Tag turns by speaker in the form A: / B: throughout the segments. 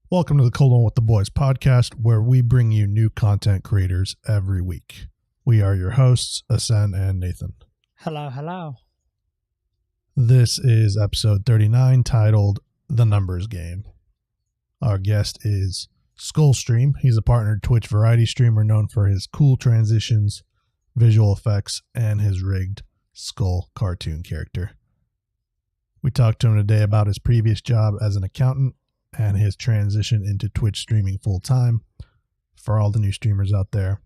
A: Welcome to the Cold One with the Boys podcast, where we bring you new content creators every week. We are your hosts, Asen and Nathan.
B: Hello, hello.
A: This is episode 39, titled The Numbers Game. Our guest is Skullstream. He's a partnered Twitch variety streamer known for his cool transitions, visual effects, and his rigged skull cartoon character. We talked to him today about his previous job as an accountant and his transition into Twitch streaming full time. For all the new streamers out there,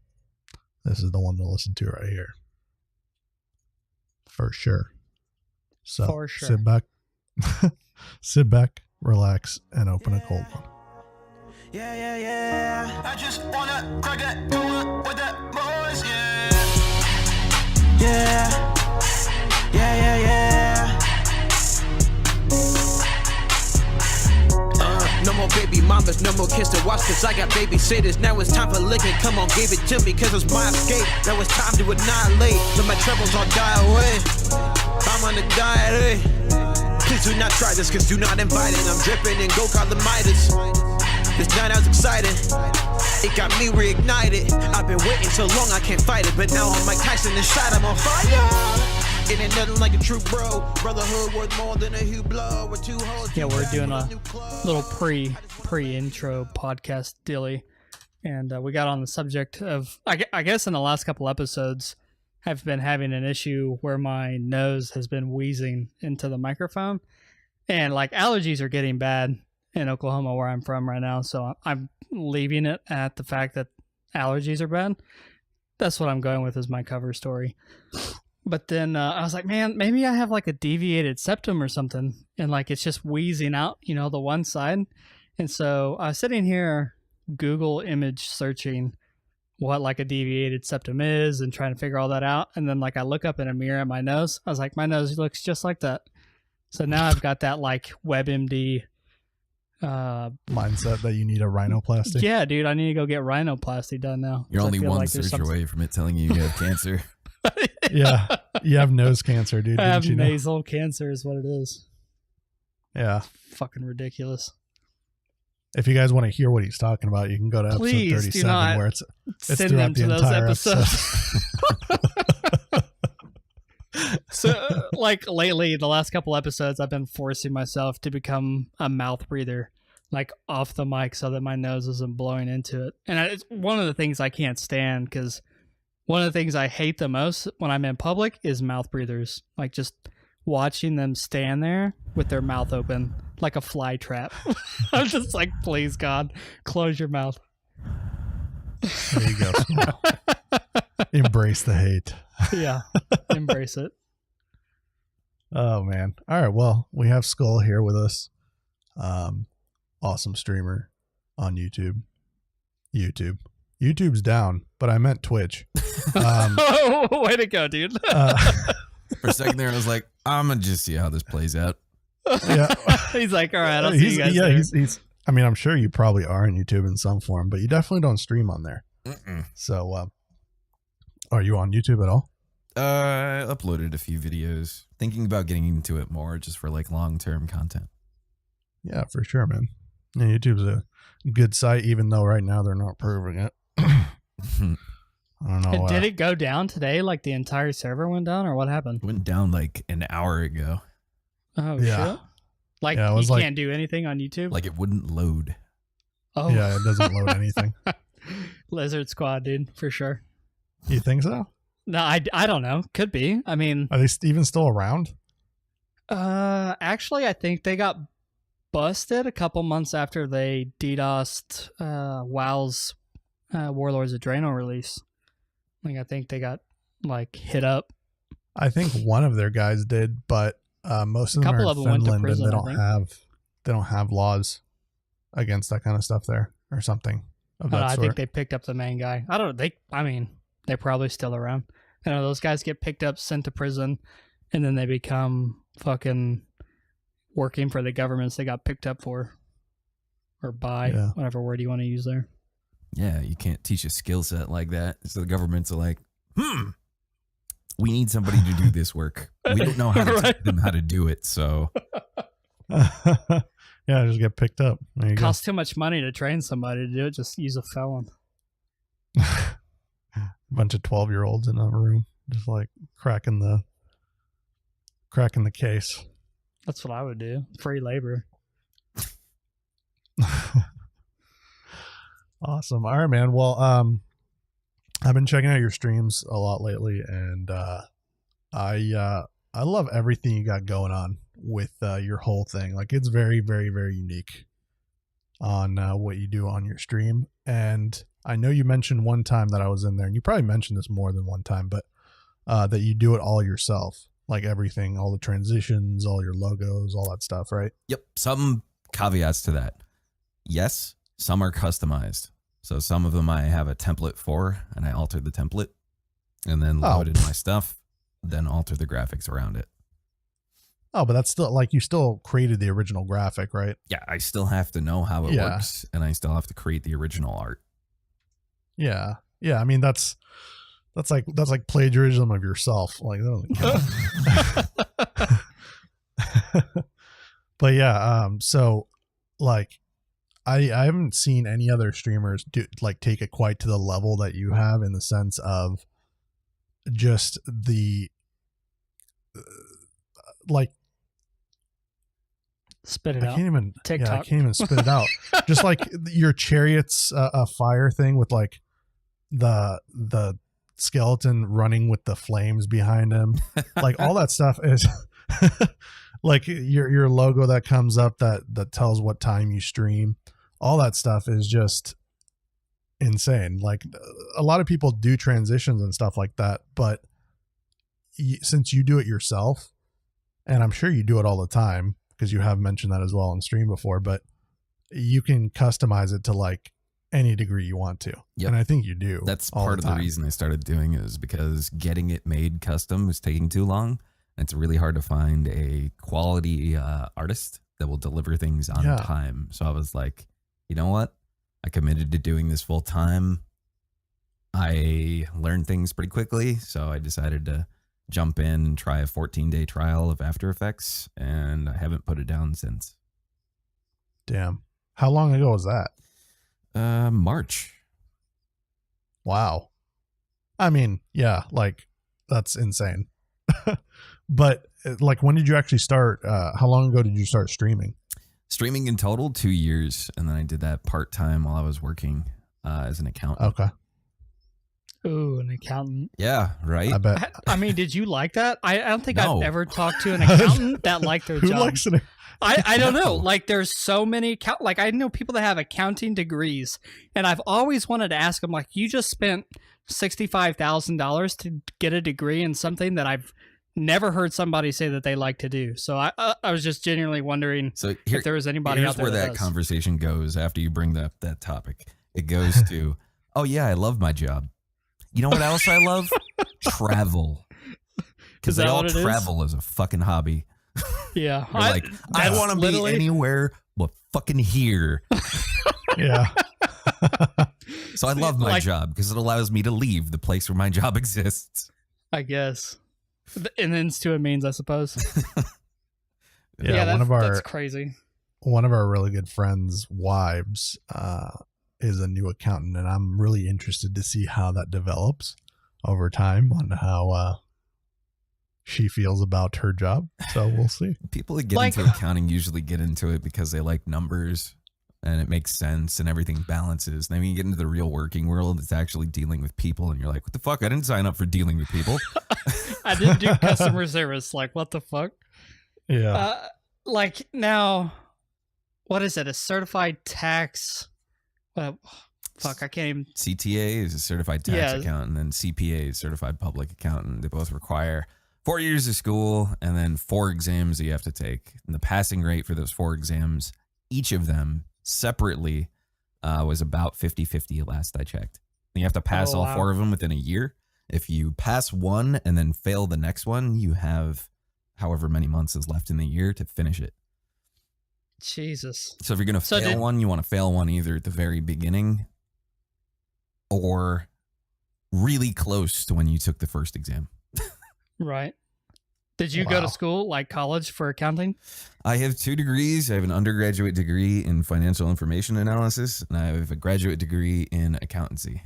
A: this is the one to listen to right here. For sure. So
B: For sure.
A: sit back, relax, and open a cold one.
C: Yeah. I just wanna crack that door with that boys, yeah. No more baby mamas, no more kids to watch, cause I got babysitters. Now it's time for licking, come on, give it to me, cause it's my escape. Now it's time to annihilate, let my troubles all die away. I'm on a diet, Please do not try this, cause do not invite it. I'm dripping in go call the Midas. This night I was excited, it got me reignited. I've been waiting so long I can't fight it, but now I'm Mike Tyson inside, I'm on fire. It ain't nothing like a true bro. Brotherhood worth more than a huge blow. We're two hoes.
B: Yeah, we're doing a little pre-intro podcast dilly, and we got on the subject of I guess in the last couple episodes I've been having an issue where my nose has been wheezing into the microphone, and like allergies are getting bad in Oklahoma where I'm from right now, so I'm leaving it at the fact that allergies are bad. That's what I'm going with as my cover story. But then I was like, man, maybe I have like a deviated septum or something. And like, it's just wheezing out, the one side. And so I was sitting here, Google image searching what like a deviated septum is and trying to figure all that out. And then like, I look up in a mirror at my nose. I was like, my nose looks just like that. So now I've got that like WebMD
A: mindset that you need a rhinoplasty.
B: Yeah, dude, I need to go get rhinoplasty done now.
D: You're only one search away from it telling you have cancer.
A: Yeah, you have nose cancer, dude.
B: I have nasal cancer is what it is.
A: Yeah.
B: Fucking ridiculous.
A: If you guys want to hear what he's talking about, you can go to episode 37 where it's
B: send
A: throughout
B: them to
A: the
B: those
A: entire
B: episodes. So, like lately, the last couple episodes, I've been forcing myself to become a mouth breather, like off the mic so that my nose isn't blowing into it. And it's one of the things I can't stand, because one of the things I hate the most when I'm in public is mouth breathers. Like just watching them stand there with their mouth open like a fly trap. I'm just like, please, God, close your mouth.
A: There you go. Embrace the hate.
B: Yeah, embrace it.
A: Oh, man. All right. Well, we have Skull here with us. Awesome streamer on YouTube. YouTube's down, but I meant Twitch.
B: Way to go, dude.
D: For a second there, I was like, I'm going to just see how this plays out.
A: Yeah.
B: He's like, all right, I'll see you guys
A: yeah,
B: there.
A: he's. I mean, I'm sure you probably are on YouTube in some form, but you definitely don't stream on there.
D: Mm-mm.
A: So, are you on YouTube at all?
D: I uploaded a few videos, thinking about getting into it more just for like long-term content.
A: Yeah, for sure, man. Yeah, YouTube's a good site, even though right now they're not proving it. I don't know.
B: Did it go down today? Like the entire server went down, or what happened?
D: It went down like an hour ago.
B: Oh,
A: yeah.
B: shit. Like,
A: yeah,
B: you can't do anything on YouTube?
D: Like it wouldn't load.
B: Oh.
A: Yeah, it doesn't load anything.
B: Lizard Squad, dude, for sure.
A: You think so?
B: No, I don't know. Could be. I mean,
A: are they even still around?
B: Actually, I think they got busted a couple months after they DDoSed WoW's Warlords of Draenor release. Like, I think they got like hit up.
A: I think one of their guys did, but most of them are in Finland, and they don't have laws against that kind of stuff there or something of that
B: I
A: sort.
B: think they picked up the main guy. I don't know. They're probably still around. I know those guys get picked up, sent to prison, and then they become fucking working for the governments they got picked up for, or by, whatever word you want to use there.
D: Yeah, you can't teach a skill set like that. So the governments are like, we need somebody to do this work. We don't know how to teach them how to do it, so.
A: Yeah, just get picked up. There you
B: Costs too much money to train somebody to do it. Just use a felon.
A: go. Bunch of 12-year-olds in a room, just like cracking the case.
B: That's what I would do. Free labor.
A: Awesome. All right, man. Well, I've been checking out your streams a lot lately, and I love everything you got going on with your whole thing. Like, it's very, very, very unique on what you do on your stream. And I know you mentioned one time that I was in there, and you probably mentioned this more than one time, but that you do it all yourself, like everything, all the transitions, all your logos, all that stuff, right?
D: Yep. Some caveats to that. Yes, some are customized. So some of them I have a template for, and I altered the template and then loaded my stuff, then alter the graphics around it.
A: Oh, but that's still like you still created the original graphic, right?
D: Yeah, I still have to know how it works, and I still have to create the original art.
A: Yeah. Yeah. I mean, that's like plagiarism of yourself. Like, that doesn't count. But yeah, so like I haven't seen any other streamers take it quite to the level that you have, in the sense of just the like
B: Spit it
A: I
B: out.
A: can't even
B: TikTok.
A: Yeah, I can't even spit it out. Just like your chariots fire thing with like the skeleton running with the flames behind him, like all that stuff is like your logo that comes up that tells what time you stream. All that stuff is just insane. Like, a lot of people do transitions and stuff like that, but since you do it yourself, and I'm sure you do it all the time because you have mentioned that as well on stream before, but you can customize it to like any degree you want to.
D: Yep.
A: And I think you do.
D: That's part of the reason I started doing it, is because getting it made custom is taking too long. And it's really hard to find a quality artist that will deliver things on time. So I was like, you know what? I committed to doing this full time. I learned things pretty quickly, so I decided to jump in and try a 14-day trial of After Effects, and I haven't put it down since.
A: Damn. How long ago was that?
D: March.
A: Wow. I mean, yeah, like that's insane. But like, when did you actually start? How long ago did you start streaming?
D: Streaming in total 2 years, and then I did that part-time while I was working as an accountant.
A: Okay.
B: Ooh, an accountant.
D: Yeah, right?
A: I bet.
B: I mean, did you like that? I don't think
D: No.
B: I've ever talked to an accountant that liked their
A: Who
B: job.
A: likes it?
B: I don't know. Like, there's so many like, I know people that have accounting degrees, and I've always wanted to ask them, like, you just spent $65,000 to get a degree in something that I've never heard somebody say that they like to do. So I was just genuinely wondering if there was anybody out there
D: where that
B: does.
D: conversation goes after you bring up that topic. It goes to, oh yeah, I love my job. You know what else I love? Travel. Because they all travel as a fucking hobby.
B: Yeah.
D: I want to be anywhere but fucking here.
A: Yeah.
D: So I love my job because it allows me to leave the place where my job exists.
B: I guess. And then to a means, I suppose.
A: Yeah,
B: that's crazy.
A: One of our really good friends' wives is a new accountant, and I'm really interested to see how that develops over time on how she feels about her job. So we'll see.
D: People that get into accounting usually get into it because they like numbers and it makes sense and everything balances. And then when you get into the real working world, it's actually dealing with people, and you're like, what the fuck? I didn't sign up for dealing with people.
B: I didn't do customer service. Like, what the fuck?
A: Yeah.
B: Like, now, what is it? A certified tax? Fuck, I can't even.
D: CTA is a certified tax accountant, and then CPA is certified public accountant. They both require 4 years of school and then 4 exams that you have to take. And the passing rate for those 4 exams, each of them separately, was about 50-50 last I checked. And you have to pass all 4 of them within a year. If you pass one and then fail the next one, you have however many months is left in the year to finish it.
B: Jesus.
D: So if you're going to fail one, you want to fail one either at the very beginning or really close to when you took the first exam.
B: Right. Did you go to school, like college, for accounting?
D: I have 2 degrees. I have an undergraduate degree in financial information analysis, and I have a graduate degree in accountancy.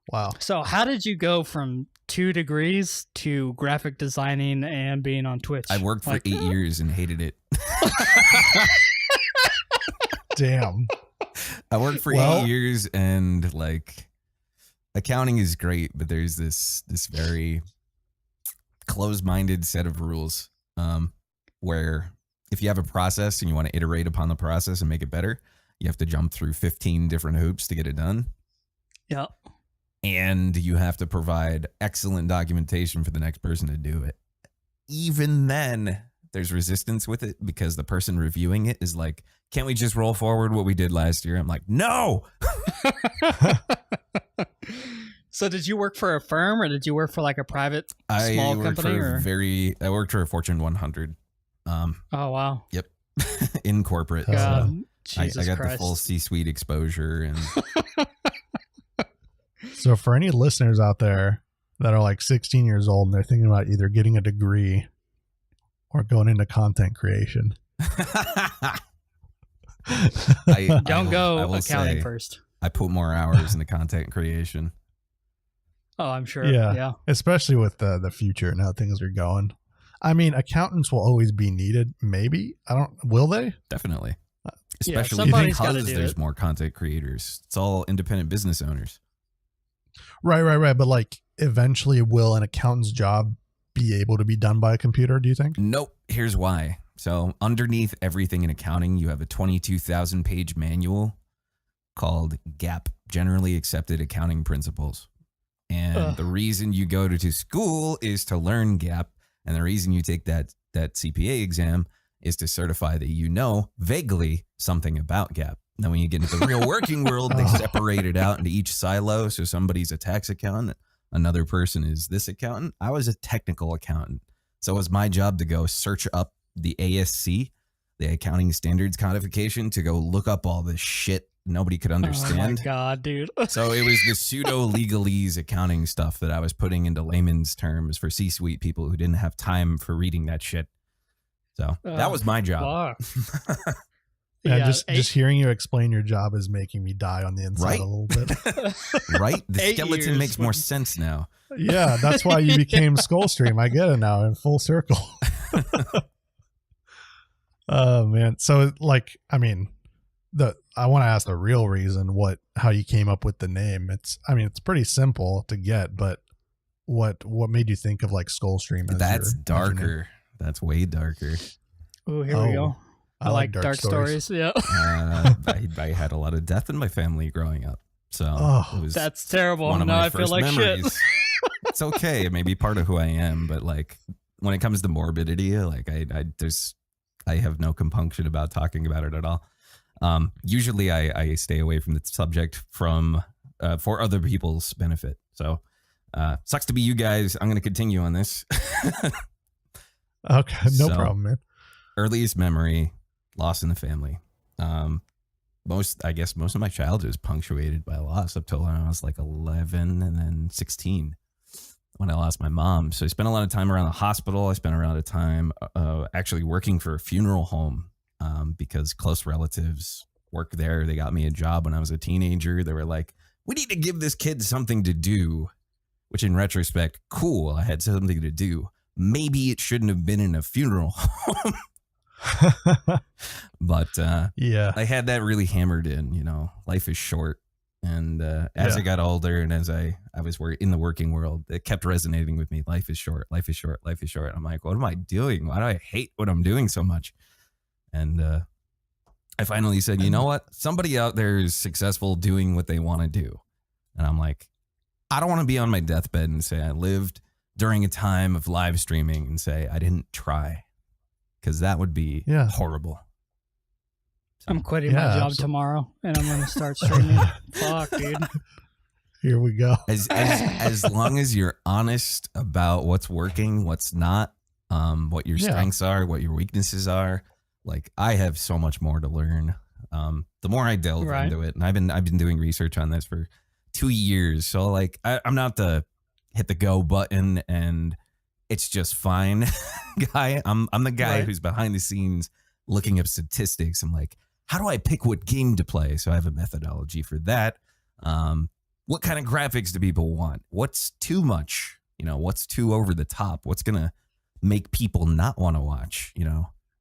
A: Wow.
B: So how did you go from 2 degrees to graphic designing and being on Twitch?
D: I worked for 8 years and hated it.
A: Damn.
D: I worked for 8 years, and like, accounting is great, but there's this very closed-minded set of rules where if you have a process and you want to iterate upon the process and make it better, you have to jump through 15 different hoops to get it done.
B: Yeah.
D: And you have to provide excellent documentation for the next person to do it. Even then, there's resistance with it because the person reviewing it is like, can't we just roll forward what we did last year? I'm like, no.
B: So did you work for a firm, or did you work for like a private small company?
D: I worked for a Fortune 100.
B: Oh, wow.
D: Yep. In corporate.
B: God,
D: I
B: Jesus
D: got
B: Christ.
D: the full C-suite exposure. And
A: So for any listeners out there that are like 16 years old and they're thinking about either getting a degree or going into content creation,
B: Don't go accounting first.
D: I put more hours into content creation.
B: Oh, I'm sure.
A: Yeah.
B: Yeah.
A: especially with the future and how things are going. I mean, accountants will always be needed. Maybe. Will they?
D: Definitely.
B: Yeah,
D: Especially
B: somebody's gotta
D: because
B: do
D: there's
B: it.
D: more content creators. It's all independent business owners.
A: Right. But like, eventually, will an accountant's job be able to be done by a computer, do you think?
D: Nope. Here's why. So underneath everything in accounting, you have a 22,000 page manual called GAAP, Generally Accepted Accounting Principles. And the reason you go to school is to learn GAAP. And the reason you take that CPA exam is to certify that you know vaguely something about GAAP. Now, when you get into the real working world, they separate it out into each silo. So somebody's a tax accountant, another person is this accountant. I was a technical accountant. So it was my job to go search up the ASC, the Accounting Standards Codification, to go look up all this shit nobody could understand.
B: Oh my God, dude.
D: So it was the pseudo legalese accounting stuff that I was putting into layman's terms for C-suite people who didn't have time for reading that shit. So that was my job.
A: Yeah, just hearing you explain your job is making me die on the inside a little bit.
D: Right? The
B: 8
D: skeleton
B: years
D: makes more sense now.
A: Yeah, that's why you became Skullstream. I get it now in full circle. Oh man. So like, I mean, I want to ask the real reason how you came up with the name. It's pretty simple to get, but what made you think of like Skullstream?
D: That's darker. That's way darker.
B: Oh, here we go. I like dark stories. Yeah.
D: I had a lot of death in my family growing up. So it was
B: that's terrible.
D: one of
B: Now
D: my
B: I feel
D: first
B: like
D: memories.
B: shit.
D: It's okay. It may be part of who I am, but like when it comes to morbidity, like I have no compunction about talking about it at all. Usually I stay away from the subject for other people's benefit. So sucks to be you guys. I'm going to continue on this.
A: Okay. No problem, man.
D: Earliest memory, loss in the family. Most of my childhood is punctuated by loss up till when I was like 11 and then 16 when I lost my mom. So I spent a lot of time around the hospital. I spent a lot of time actually working for a funeral home because close relatives work there. They got me a job when I was a teenager. They were like, we need to give this kid something to do, which in retrospect, cool. I had something to do. Maybe it shouldn't have been in a funeral home. But
A: yeah,
D: I had that really hammered in, life is short. And as I got older and as I was in the working world, it kept resonating with me. Life is short, life is short, life is short. I'm like, what am I doing? Why do I hate what I'm doing so much? And I finally said, you know what? Somebody out there is successful doing what they want to do. And I'm like, I don't want to be on my deathbed and say I lived during a time of live streaming and say I didn't try, because that would be horrible. So,
B: I'm quitting my job tomorrow and I'm going to start streaming. Fuck, dude.
A: Here we go.
D: As long as you're honest about what's working, what's not, what your strengths are, what your weaknesses are. Like, I have so much more to learn. The more I delve into it, and I've been doing research on this for 2 years. So like, I'm not the hit the go button and it's just fine guy. I'm the guy
B: Right.
D: who's behind the scenes looking up statistics. I'm like, how do I pick what game to play? So I have a methodology for that. What kind of graphics do people want? What's too much? What's too over the top? What's going to make people not want to watch?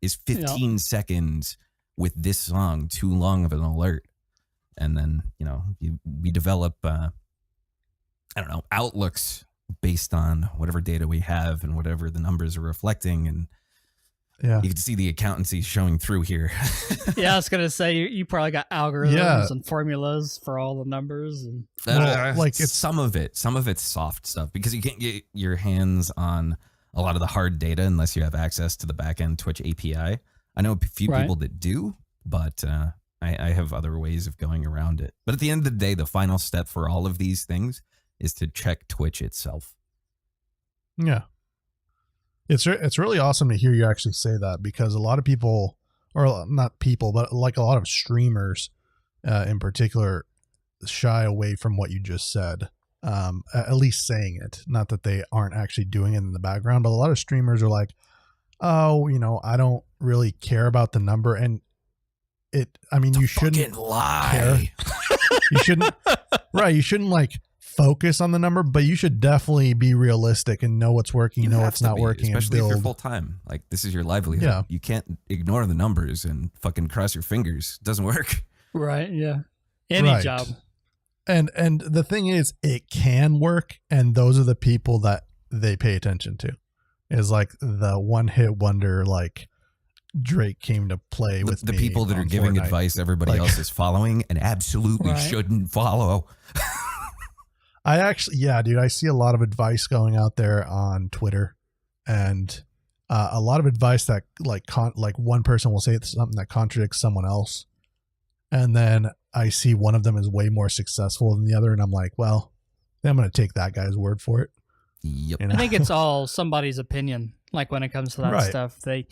D: Is 15 seconds with this song too long of an alert? And then, we develop, outlooks based on whatever data we have and whatever the numbers are reflecting. And you can see the accountancy showing through here.
B: Yeah, I was gonna say you probably got algorithms and formulas for all the numbers, and
D: it's some of it's soft stuff because you can't get your hands on a lot of the hard data unless you have access to the backend Twitch API. I know a few people that do, but I have other ways of going around it. But at the end of the day, the final step for all of these things is to check Twitch itself.
A: Yeah. It's really awesome to hear you actually say that, because a lot of people, or not people, but like a lot of streamers in particular, shy away from what you just said, at least saying it. Not that they aren't actually doing it in the background, but a lot of streamers are like, oh, I don't really care about the number. And you shouldn't
D: lie.
A: You shouldn't, right. You shouldn't like focus on the number, but you should definitely be realistic and know what's working, know what's not working,
D: especially
A: and build.
D: if you're full time. Like, this is your livelihood.
A: Yeah.
D: You can't ignore the numbers and fucking cross your fingers. It doesn't work.
B: Right. Yeah. Any job.
A: And the thing is, it can work, and those are the people that they pay attention to. Is like the one hit wonder, like Drake came to play with
D: the
A: me
D: people that are giving
A: Fortnite.
D: advice everybody else is following and absolutely shouldn't follow.
A: I actually, dude, I see a lot of advice going out there on Twitter, and a lot of advice that like one person will say something that contradicts someone else, and then I see one of them is way more successful than the other, and I'm like, well, then I'm going to take that guy's word for it.
D: Yep.
B: I think it's all somebody's opinion. Like when it comes to that stuff, they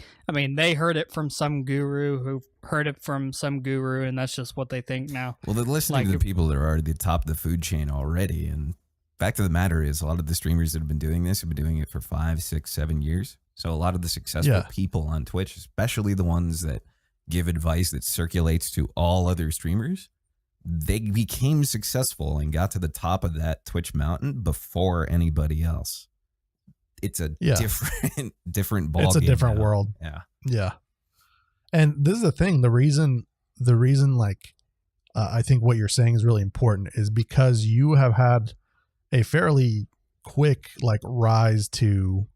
B: heard it from some guru who heard it from some guru, and that's just what they think now.
D: Well, they're listening to the people that are already at the top of the food chain already. And fact of the matter is, a lot of the streamers that have been doing this have been doing it for 5, 6, 7 years. So a lot of the successful people on Twitch, especially the ones that give advice that circulates to all other streamers, they became successful and got to the top of that Twitch mountain before anybody else. It's a different ball.
A: It's a
D: game
A: different
D: now.
A: world.
D: Yeah.
A: And this is the thing. The reason like I think what you're saying is really important is because you have had a fairly quick like rise to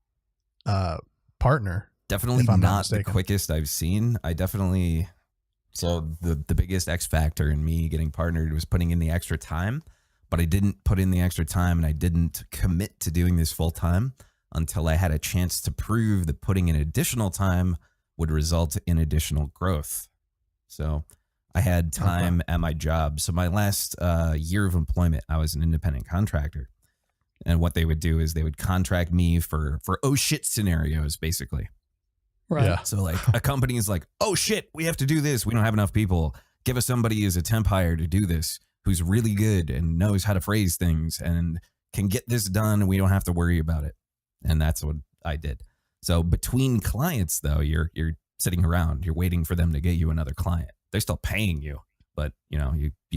A: partner.
D: Definitely not the quickest I've seen. So the biggest X factor in me getting partnered was putting in the extra time, but I didn't put in the extra time and I didn't commit to doing this full time until I had a chance to prove that putting in additional time would result in additional growth. So I had time at my job. So my last year of employment, I was an independent contractor. And what they would do is they would contract me for oh shit scenarios, basically.
B: Right.
A: Yeah.
D: So like a company is like, oh shit, we have to do this. We don't have enough people. Give us somebody as a temp hire to do this, who's really good and knows how to phrase things and can get this done. And we don't have to worry about it. And that's what I did. So between clients, though, you're sitting around, you're waiting for them to get you another client. They're still paying you, but you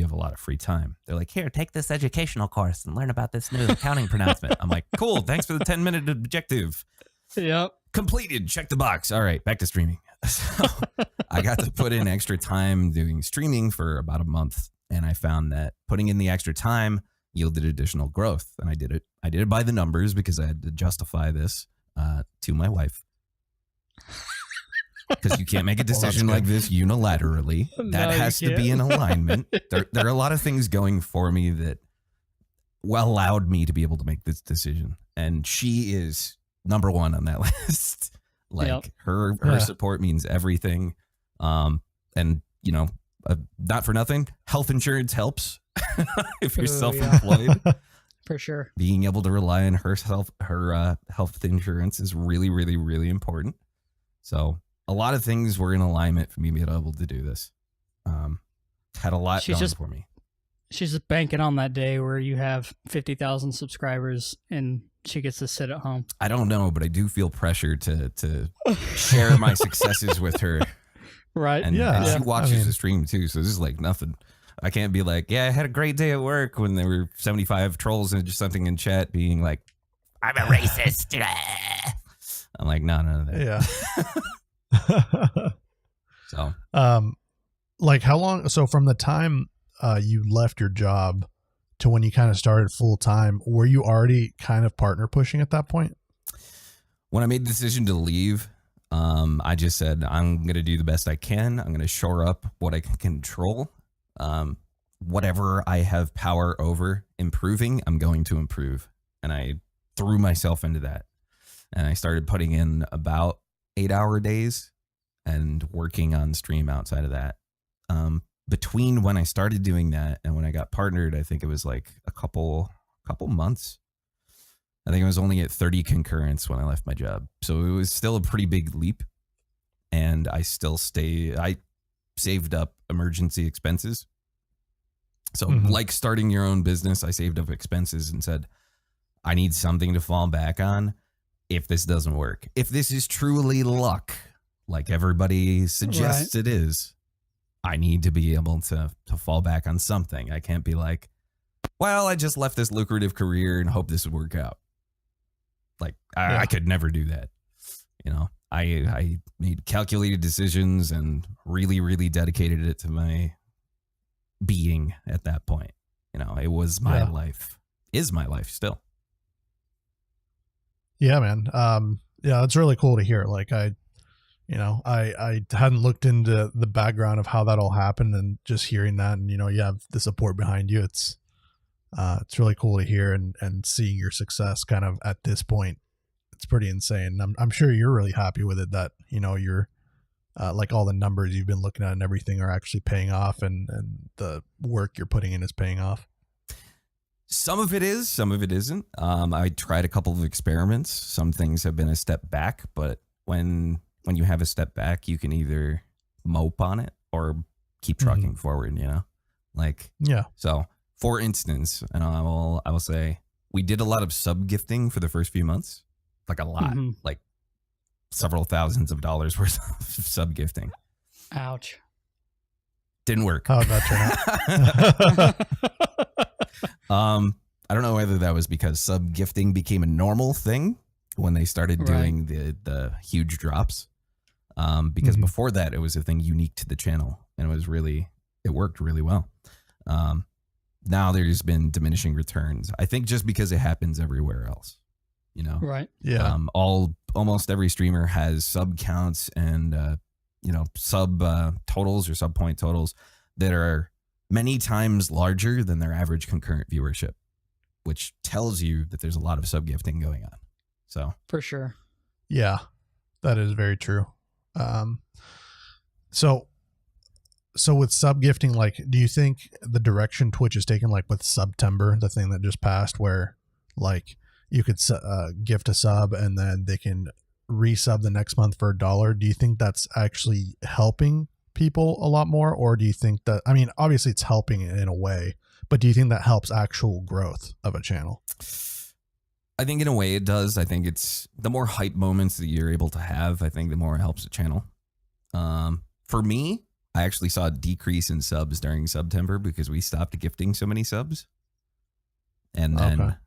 D: have a lot of free time. They're like, here, take this educational course and learn about this new accounting pronouncement. I'm like, cool. Thanks for the 10-minute objective.
B: Yep.
D: Completed. Check the box. All right, back to streaming. So I got to put in extra time doing streaming for about a month, and I found that putting in the extra time yielded additional growth. And I did it by the numbers because I had to justify this to my wife. Because you can't make a decision like this unilaterally. That has to be in alignment. There are a lot of things going for me that allowed me to be able to make this decision. And she is number one on that list. Her support means everything. And not for nothing, health insurance helps if you're self-employed.
B: For sure.
D: Being able to rely on her health insurance is really, really, really important. So a lot of things were in alignment for me to be able to do this. Had a lot going for me.
B: She's just banking on that day where you have 50,000 subscribers and she gets to sit at home.
D: I don't know, but I do feel pressure to share my successes with her.
B: Right.
D: And, and she watches the stream too. So this is like nothing. I can't be like, yeah, I had a great day at work when there were 75 trolls and just something in chat being like, I'm a racist. I'm like, no.
A: Yeah.
D: So,
A: like how long? So from the time you left your job to when you kind of started full time, were you already kind of partner pushing at that point?
D: When I made the decision to leave, I just said, I'm going to do the best I can. I'm going to shore up what I can control. Whatever I have power over improving, I'm going to improve. And I threw myself into that. And I started putting in about 8-hour days and working on stream outside of that. Between when I started doing that and when I got partnered, I think it was like a couple months. I think I was only at 30 concurrents when I left my job. So it was still a pretty big leap. And I saved up emergency expenses. So like starting your own business, I saved up expenses and said, I need something to fall back on if this doesn't work. If this is truly luck, like everybody suggests it is, I need to be able to fall back on something. I can't be like, well, I just left this lucrative career and hope this would work out. Like I could never do that. You know, I made calculated decisions and really, really dedicated it to my being at that point. You know, it was my life, is my life still.
A: Yeah, man. Yeah, it's really cool to hear. Like I hadn't looked into the background of how that all happened, and just hearing that, and you have the support behind you. It's really cool to hear and seeing your success kind of at this point. It's pretty insane. I'm sure you're really happy with it that, you're like all the numbers you've been looking at and everything are actually paying off, and the work you're putting in is paying off.
D: Some of it is, some of it isn't. I tried a couple of experiments. Some things have been a step back, but when you have a step back, you can either mope on it or keep trucking forward, like, So for instance, and I will say we did a lot of sub gifting for the first few months, like a lot, like several thousands of dollars worth of sub gifting.
B: Ouch.
D: Didn't work.
A: How did that turn out?
D: I don't know whether that was because sub gifting became a normal thing when they started doing the huge drops. Because before that, it was a thing unique to the channel, and it worked really well. Now there's been diminishing returns. I think just because it happens everywhere else,
B: Right.
A: Yeah.
D: Almost every streamer has sub counts and, sub totals or sub point totals that are many times larger than their average concurrent viewership, which tells you that there's a lot of sub gifting going on. So
B: for sure.
A: Yeah, that is very true. So with sub gifting, like, do you think the direction Twitch is taking, like with September, the thing that just passed, where like you could gift a sub and then they can resub the next month for $1? Do you think that's actually helping people a lot more, or do you think that, I mean, obviously it's helping in a way, but do you think that helps actual growth of a channel?
D: I think in a way it does. I think it's the more hype moments that you're able to have, I think the more it helps the channel. For me, I actually saw a decrease in subs during September because we stopped gifting so many subs. And then,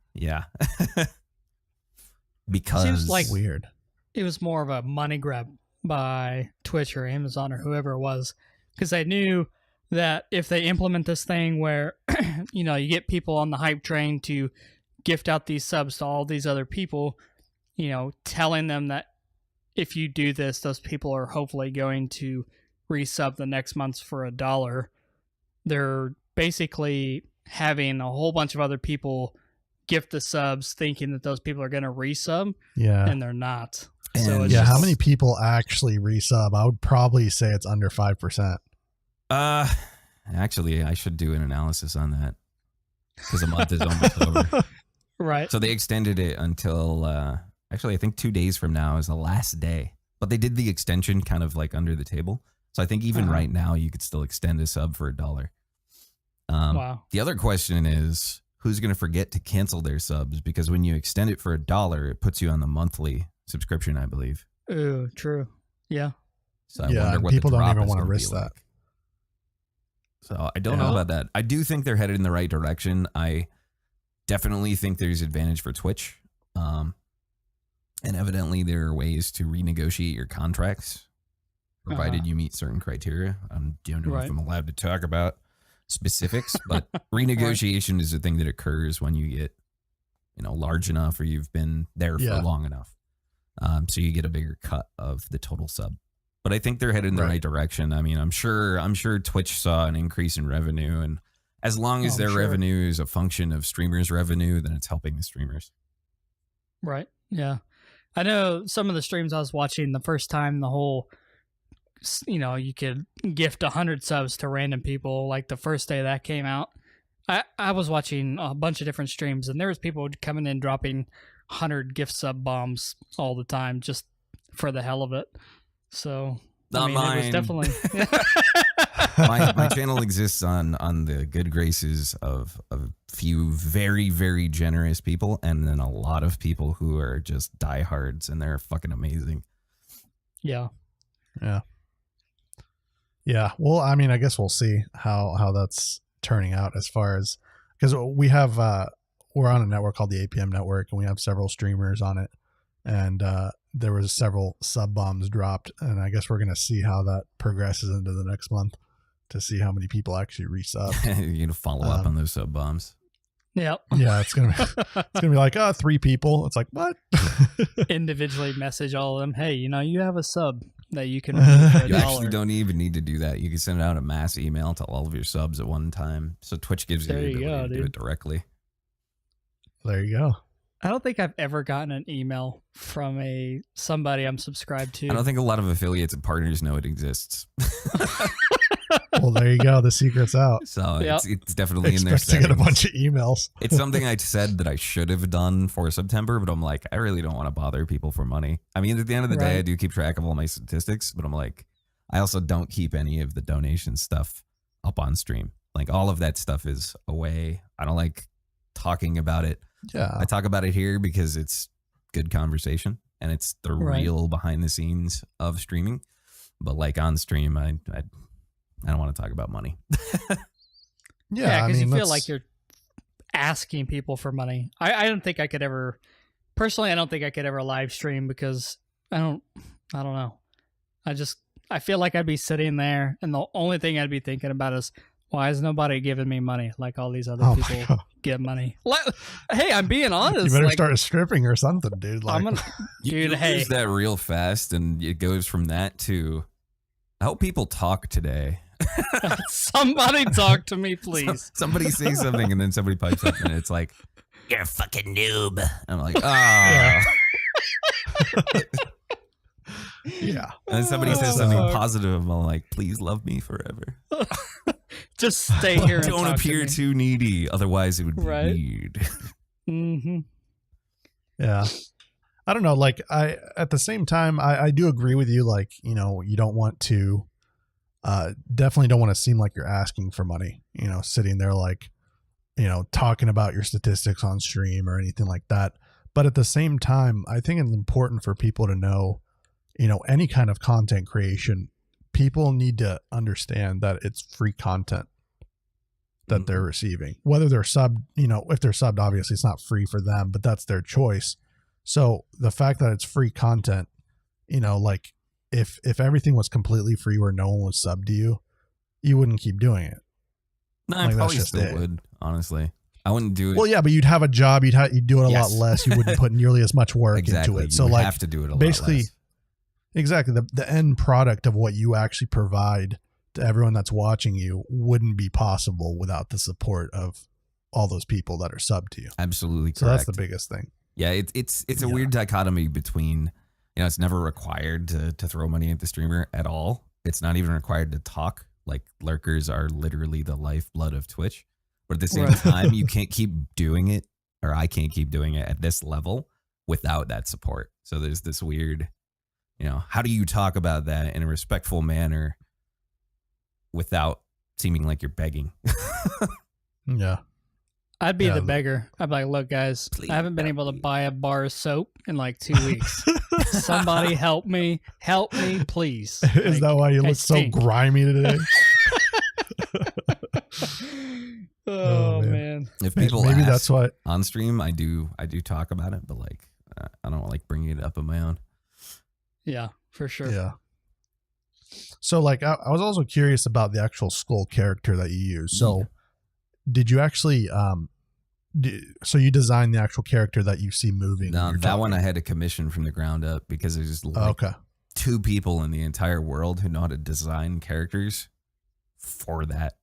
D: because
B: seems like
A: weird.
B: It was more of a money grab by Twitch or Amazon or whoever it was, because they knew that if they implement this thing where, you get people on the hype train to gift out these subs to all these other people, telling them that if you do this, those people are hopefully going to resub the next month for $1. They're basically having a whole bunch of other people gift the subs thinking that those people are going to resub, and they're not. So it's
A: how many people actually resub? I would probably say it's under 5%.
D: Actually, I should do an analysis on that because a month is almost over.
B: Right.
D: So they extended it until, actually, I think 2 days from now is the last day. But they did the extension kind of like under the table. So I think even right now you could still extend a sub for $1.
B: Wow.
D: The other question is, who's going to forget to cancel their subs? Because when you extend it for $1, it puts you on the monthly subscription, I believe.
B: Ooh, true. Yeah.
D: So I wonder what
A: people
D: the
A: don't
D: drop
A: even
D: is
A: want to
D: gonna
A: risk
D: be
A: that.
D: like. So I don't know about that. I do think they're headed in the right direction. I definitely think there's advantage for Twitch. And evidently there are ways to renegotiate your contracts, provided you meet certain criteria. I don't know if I'm allowed to talk about specifics, but renegotiation is a thing that occurs when you get, large enough or you've been there for long enough. So you get a bigger cut of the total sub. But I think they're headed in the right direction. I mean, I'm sure Twitch saw an increase in revenue, and as long as their revenue is a function of streamers' revenue, then it's helping the streamers.
B: Right. Yeah. I know some of the streams I was watching the first time, the whole, you could gift 100 subs to random people. Like the first day that came out, I was watching a bunch of different streams, and there was people coming in dropping 100 gift sub bombs all the time just for the hell of it. So
D: Not mine.
B: It was definitely
D: my channel exists on the good graces of a few very, very generous people, and then a lot of people who are just diehards, and they're fucking amazing.
B: Yeah.
A: Well, I mean, I guess we'll see how that's turning out, as far as, because we have we're on a network called the APM network, and we have several streamers on it, and there was several sub bombs dropped, and I guess we're going to see how that progresses into the next month to see how many people actually resub.
D: You're gonna follow up on those sub bombs.
B: Yep.
A: Yeah, it's gonna be like 3 people. It's like, what?
B: Individually message all of them. Hey, you have a sub that you can.
D: You actually don't even need to do that. You can send out a mass email to all of your subs at one time. So Twitch gives you the ability to do it directly.
A: There you go.
B: I don't think I've ever gotten an email from somebody I'm subscribed to.
D: I don't think a lot of affiliates and partners know it exists.
A: Well, there you go. The secret's out.
D: So it's definitely in there.
A: Expect to get a bunch of emails.
D: It's something I said that I should have done for September, but I'm like, I really don't want to bother people for money. I mean, at the end of the day, I do keep track of all my statistics, but I'm like, I also don't keep any of the donation stuff up on stream. Like all of that stuff is away. I don't like talking about it.
A: Yeah.
D: I talk about it here because it's good conversation and it's the real behind the scenes of streaming. But like on stream, I don't want to talk about money.
B: Yeah, because you feel like you're asking people for money. I don't think I could ever, personally, I don't think I could ever live stream because I don't know. I feel like I'd be sitting there and the only thing I'd be thinking about is, why is nobody giving me money like all these other people get money? Hey, I'm being honest.
A: You better start stripping or something, dude. Like,
D: you lose that real fast, and it goes from that to, I hope people talk today.
B: Somebody talk to me, please.
D: Somebody say something, and then somebody pipes up, and it's like, you're a fucking noob. And I'm like,
A: Yeah.
D: And then somebody says something positive, I'm like, please love me forever.
B: Just stay here and
D: don't appear too needy, otherwise it would be weird.
B: Mm-hmm.
A: Yeah. I don't know. Like, at the same time, I do agree with you. Like, you don't want to, definitely don't want to seem like you're asking for money, sitting there like, talking about your statistics on stream or anything like that. But at the same time, I think it's important for people to know, any kind of content creation, people need to understand that it's free content that they're receiving, whether they're subbed, if they're subbed, obviously it's not free for them, but that's their choice. So the fact that it's free content, like if everything was completely free where no one was subbed to you, you wouldn't keep doing it.
D: No, I probably still would, honestly. I wouldn't do it.
A: Well, yeah, but you'd have a job. You'd do it a lot less. You wouldn't put nearly as much work into it. So
D: have to do it a lot less.
A: Exactly. The end product of what you actually provide to everyone that's watching you wouldn't be possible without the support of all those people that are subbed to you.
D: Absolutely correct.
A: So that's the biggest thing.
D: Yeah, it's a weird dichotomy between, it's never required to throw money at the streamer at all. It's not even required to talk. Like lurkers are literally the lifeblood of Twitch. But at the same time, you can't keep doing it, or I can't keep doing it at this level without that support. So there's this weird, how do you talk about that in a respectful manner without seeming like you're begging.
A: Yeah.
B: I'd be the beggar. I'd be like, look, guys,
D: Please
B: I haven't been able to buy a bar of soap in like 2 weeks. Somebody help me, please.
A: Is that why you look so grimy today?
B: Oh man.
D: If people
A: maybe
D: ask
A: that's why
D: on stream, I do talk about it, but like I don't like bringing it up on my own.
B: Yeah, for sure.
A: Yeah. So like I was also curious about the actual Skull character that you use. So did you actually so you designed the actual character that you see moving?
D: No, that one I had to commission from the ground up because there's just like two people in the entire world who know how to design characters for that.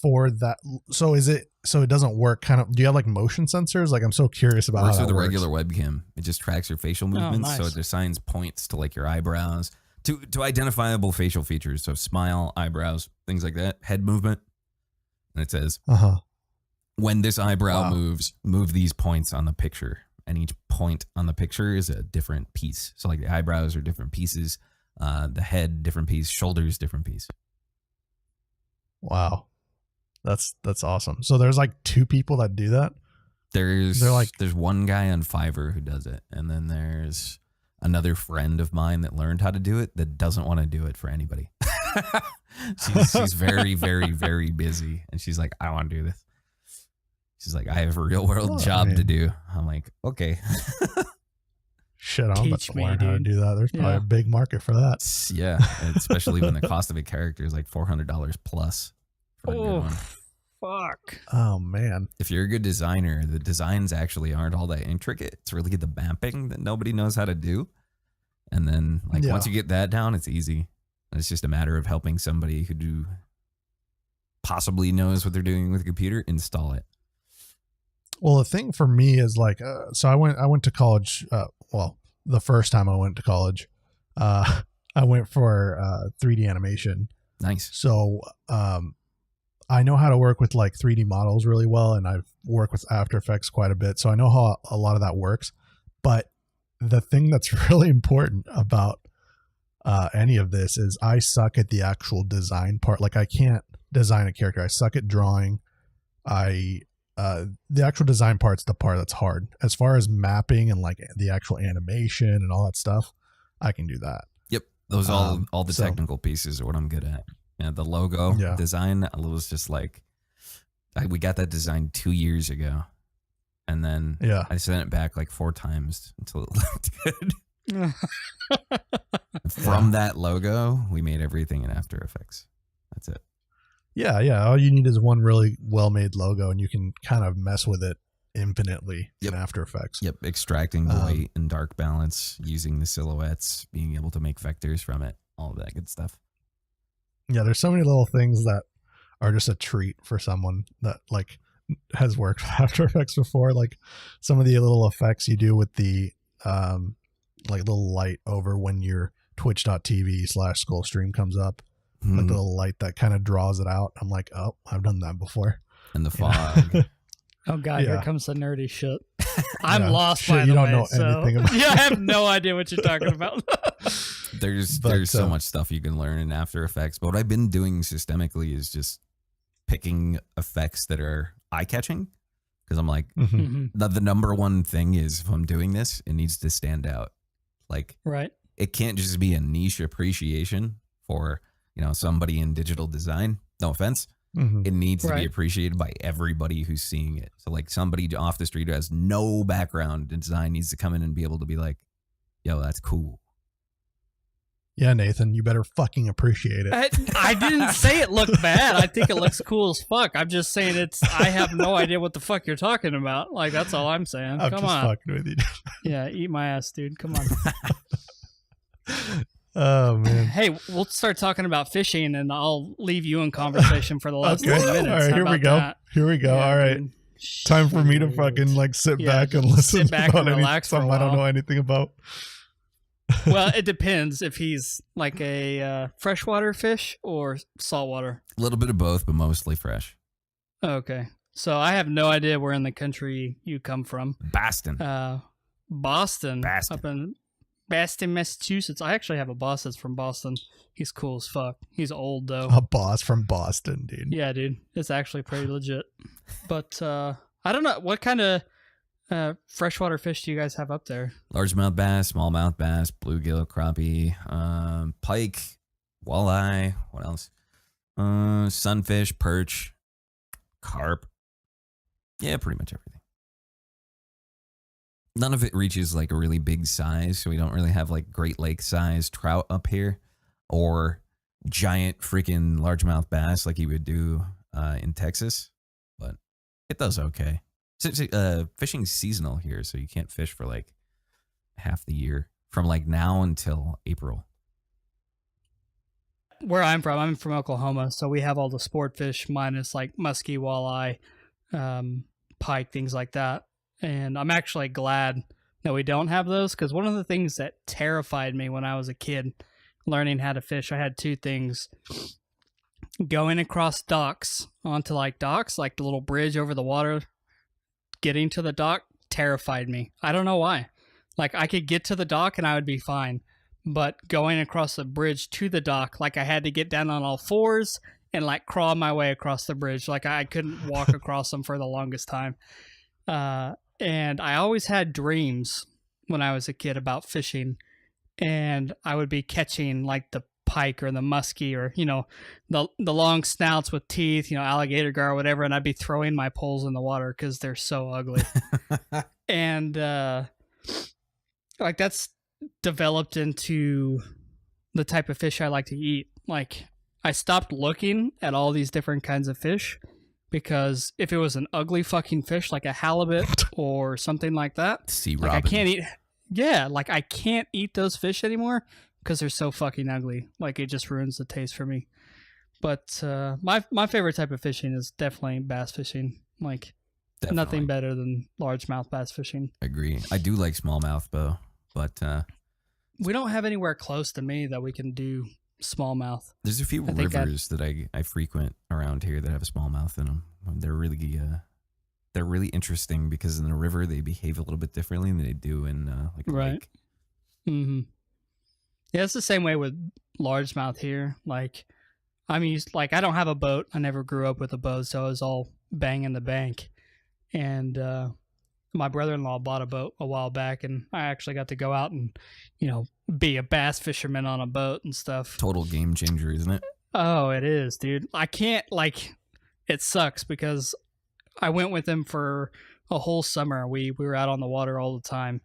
A: For that, so it doesn't work kind of, do you have like motion sensors? Like I'm so curious about
D: works
A: how
D: with
A: that
D: a
A: works.
D: regular webcam. It just tracks your facial movements,
B: nice.
D: so it assigns points to like your eyebrows to identifiable facial features. So smile, eyebrows, things like that, head movement, and it says when this eyebrow moves, move these points on the picture, and each point on the picture is a different piece. So like the eyebrows are different pieces, the head different piece, shoulders different piece.
A: Wow. That's awesome. So there's like two people that do that.
D: There's one guy on Fiverr who does it, and then there's another friend of mine that learned how to do it that doesn't want to do it for anybody. she's very, very, very busy, and she's like, I want to do this. She's like, I have a real world job to do. I'm like, okay.
A: Shit, I'm about to learn how to
B: dude.
A: do that. There's probably a big market for that.
D: Yeah, especially when the cost of a character is like $400 plus.
B: Fuck.
A: Oh man.
D: If you're a good designer, the designs actually aren't all that intricate. It's really the mapping that nobody knows how to do. And then like once you get that down, it's easy. It's just a matter of helping somebody who possibly knows what they're doing with a computer install it.
A: Well, the thing for me is like, so I went to college. Well, the first time I went to college, I went for 3D animation.
D: Nice.
A: So, I know how to work with like 3D models really well, and I've worked with After Effects quite a bit. So I know how a lot of that works. But the thing that's really important about any of this is I suck at the actual design part. Like I can't design a character. I suck at drawing. The actual design part's the part that's hard. As far as mapping and like the actual animation and all that stuff, I can do that.
D: Yep. Those all the technical pieces are what I'm good at. Yeah, the logo design was just like, we got that design 2 years ago. And then I sent it back like 4 times until it looked good. From that logo, we made everything in After Effects. That's it.
A: Yeah. All you need is one really well-made logo, and you can kind of mess with it infinitely in After Effects.
D: Yep, extracting the white and dark balance, using the silhouettes, being able to make vectors from it, all of that good stuff.
A: Yeah, there's so many little things that are just a treat for someone that like has worked with After Effects before. Like some of the little effects you do with the like little light over when your twitch.tv/Skullstream comes up. Like the little light that kind of draws it out. I'm like, oh, I've done that before.
D: And the fog.
B: Oh God, here comes the nerdy shit. I'm lost by the
A: you don't
B: way.
A: know anything about.
B: Yeah, I have no idea what you're talking about.
D: There's so much stuff you can learn in After Effects. But what I've been doing systemically is just picking effects that are eye-catching. Because I'm like, the number one thing is if I'm doing this, it needs to stand out. Like, it can't just be a niche appreciation for, somebody in digital design. No offense. It needs to be appreciated by everybody who's seeing it. So like somebody off the street who has no background in design needs to come in and be able to be like, yo, that's cool.
A: Yeah, Nathan, you better fucking appreciate it.
B: I didn't say it looked bad. I think it looks cool as fuck. I'm just saying I have no idea what the fuck you're talking about. Like, that's all I'm saying.
A: I'm
B: Come
A: just
B: on.
A: fucking with you.
B: Yeah, eat my ass, dude. Come on.
A: Oh, man.
B: Hey, we'll start talking about fishing, and I'll leave you in conversation for the last 10 minutes.
A: All right, here we go.
B: That?
A: Here we go.
B: Yeah,
A: all right.
B: dude.
A: Time for me to fucking like sit back and listen
B: sit back
A: about
B: and relax for a
A: something
B: while.
A: I don't know anything about.
B: Well, it depends if he's like a freshwater fish or saltwater.
D: A little bit of both, but mostly fresh.
B: Okay. So I have no idea where in the country you come from.
D: Boston.
B: Boston.
D: Boston.
B: Up in Boston, Massachusetts. I actually have a boss that's from Boston. He's cool as fuck. He's old though.
A: A boss from Boston, dude.
B: Yeah, dude. It's actually pretty legit. But I don't know. What kind of freshwater fish do you guys have up there?
D: Largemouth bass, smallmouth bass, bluegill, crappie, pike, walleye. What else? Sunfish, perch, carp. Yeah, pretty much everything. None of it reaches like a really big size, so we don't really have like Great Lake size trout up here or giant freaking largemouth bass like you would do in Texas, but it does okay. Fishing's seasonal here, so you can't fish for like half the year from like now until April.
B: Where I'm from Oklahoma, so we have all the sport fish minus like muskie, walleye, pike, things like that. And I'm actually glad that we don't have those, because one of the things that terrified me when I was a kid learning how to fish, I had two things. Going across docks onto like docks, like the little bridge over the water, getting to the dock terrified me. I don't know why. Like I could get to the dock and I would be fine. But going across the bridge to the dock, like I had to get down on all fours and like crawl my way across the bridge. Like I couldn't walk across them for the longest time. And I always had dreams when I was a kid about fishing, and I would be catching like the pike or the muskie or, you know, the long snouts with teeth, you know, alligator gar or whatever. And I'd be throwing my poles in the water because they're so ugly. And like that's developed into the type of fish I like to eat. Like I stopped looking at all these different kinds of fish, because if it was an ugly fucking fish like a halibut or something like that,
D: Sea
B: like
D: robin.
B: I can't eat. Yeah, like I can't eat those fish anymore because they're so fucking ugly. Like it just ruins the taste for me. But my favorite type of fishing is definitely bass fishing. Like nothing better than largemouth bass fishing.
D: Agree. I do like smallmouth though, but
B: we don't have anywhere close to me that we can do smallmouth.
D: there's a few rivers that I frequent around here that have a smallmouth in them. They're really interesting because in the river they behave a little bit differently than they do in like a lake.
B: Mm-hmm. Yeah, it's the same way with largemouth here. Like I'm used, like I don't have a boat. I never grew up with a boat, so it was all bang in the bank. And my brother-in-law bought a boat a while back, and I actually got to go out and, you know, be a bass fisherman on a boat and stuff.
D: Total game changer, isn't it?
B: Oh, it is, dude. I can't, like, it sucks because I went with him for a whole summer. We were out on the water all the time.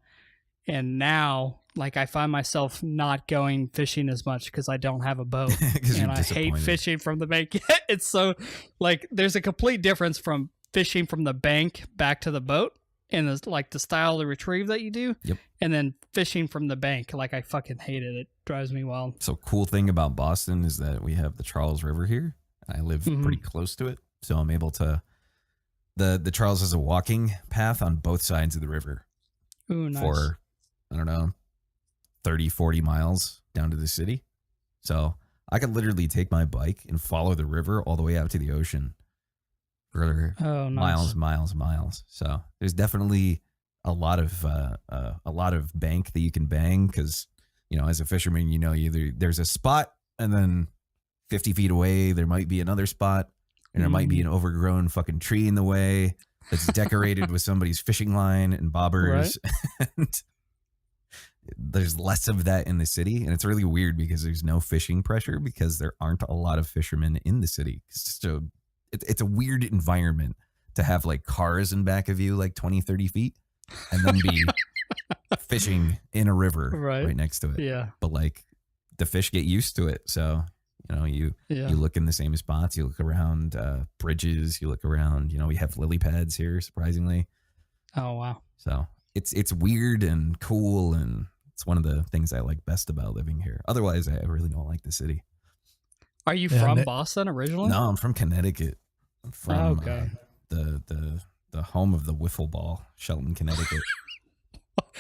B: And now, like, I find myself not going fishing as much because I don't have a boat. And I hate fishing from the bank. It's so, like, there's a complete difference from fishing from the bank back to the boat and the style of retrieve that you do.
D: Yep.
B: And then fishing from the bank. Like, I fucking hate it. It drives me wild.
D: So cool thing about Boston is that we have the Charles River here. I live pretty close to it. So I'm able to, the Charles is a walking path on both sides of the river.
B: Ooh, nice.
D: For, I don't know, 30, 40 miles down to the city. So I could literally take my bike and follow the river all the way out to the ocean for miles. So there's definitely a lot of bank that you can bang because, you know, as a fisherman, you know, there's a spot and then 50 feet away, there might be another spot and there might be an overgrown fucking tree in the way that's decorated with somebody's fishing line and bobbers. Right. And there's less of that in the city. And it's really weird because there's no fishing pressure because there aren't a lot of fishermen in the city. So it's a weird environment to have like cars in back of you, like 20, 30 feet, and then be fishing in a river right next to it. Yeah. But like the fish get used to it. So, you know, you look in the same spots, you look around bridges, you look around, you know, we have lily pads here, surprisingly.
B: Oh, wow.
D: So it's weird and cool. And it's one of the things I like best about living here. Otherwise, I really don't like the city.
B: Are you from Boston originally?
D: No, I'm from Connecticut. I'm from the home of the wiffle ball, Shelton, Connecticut.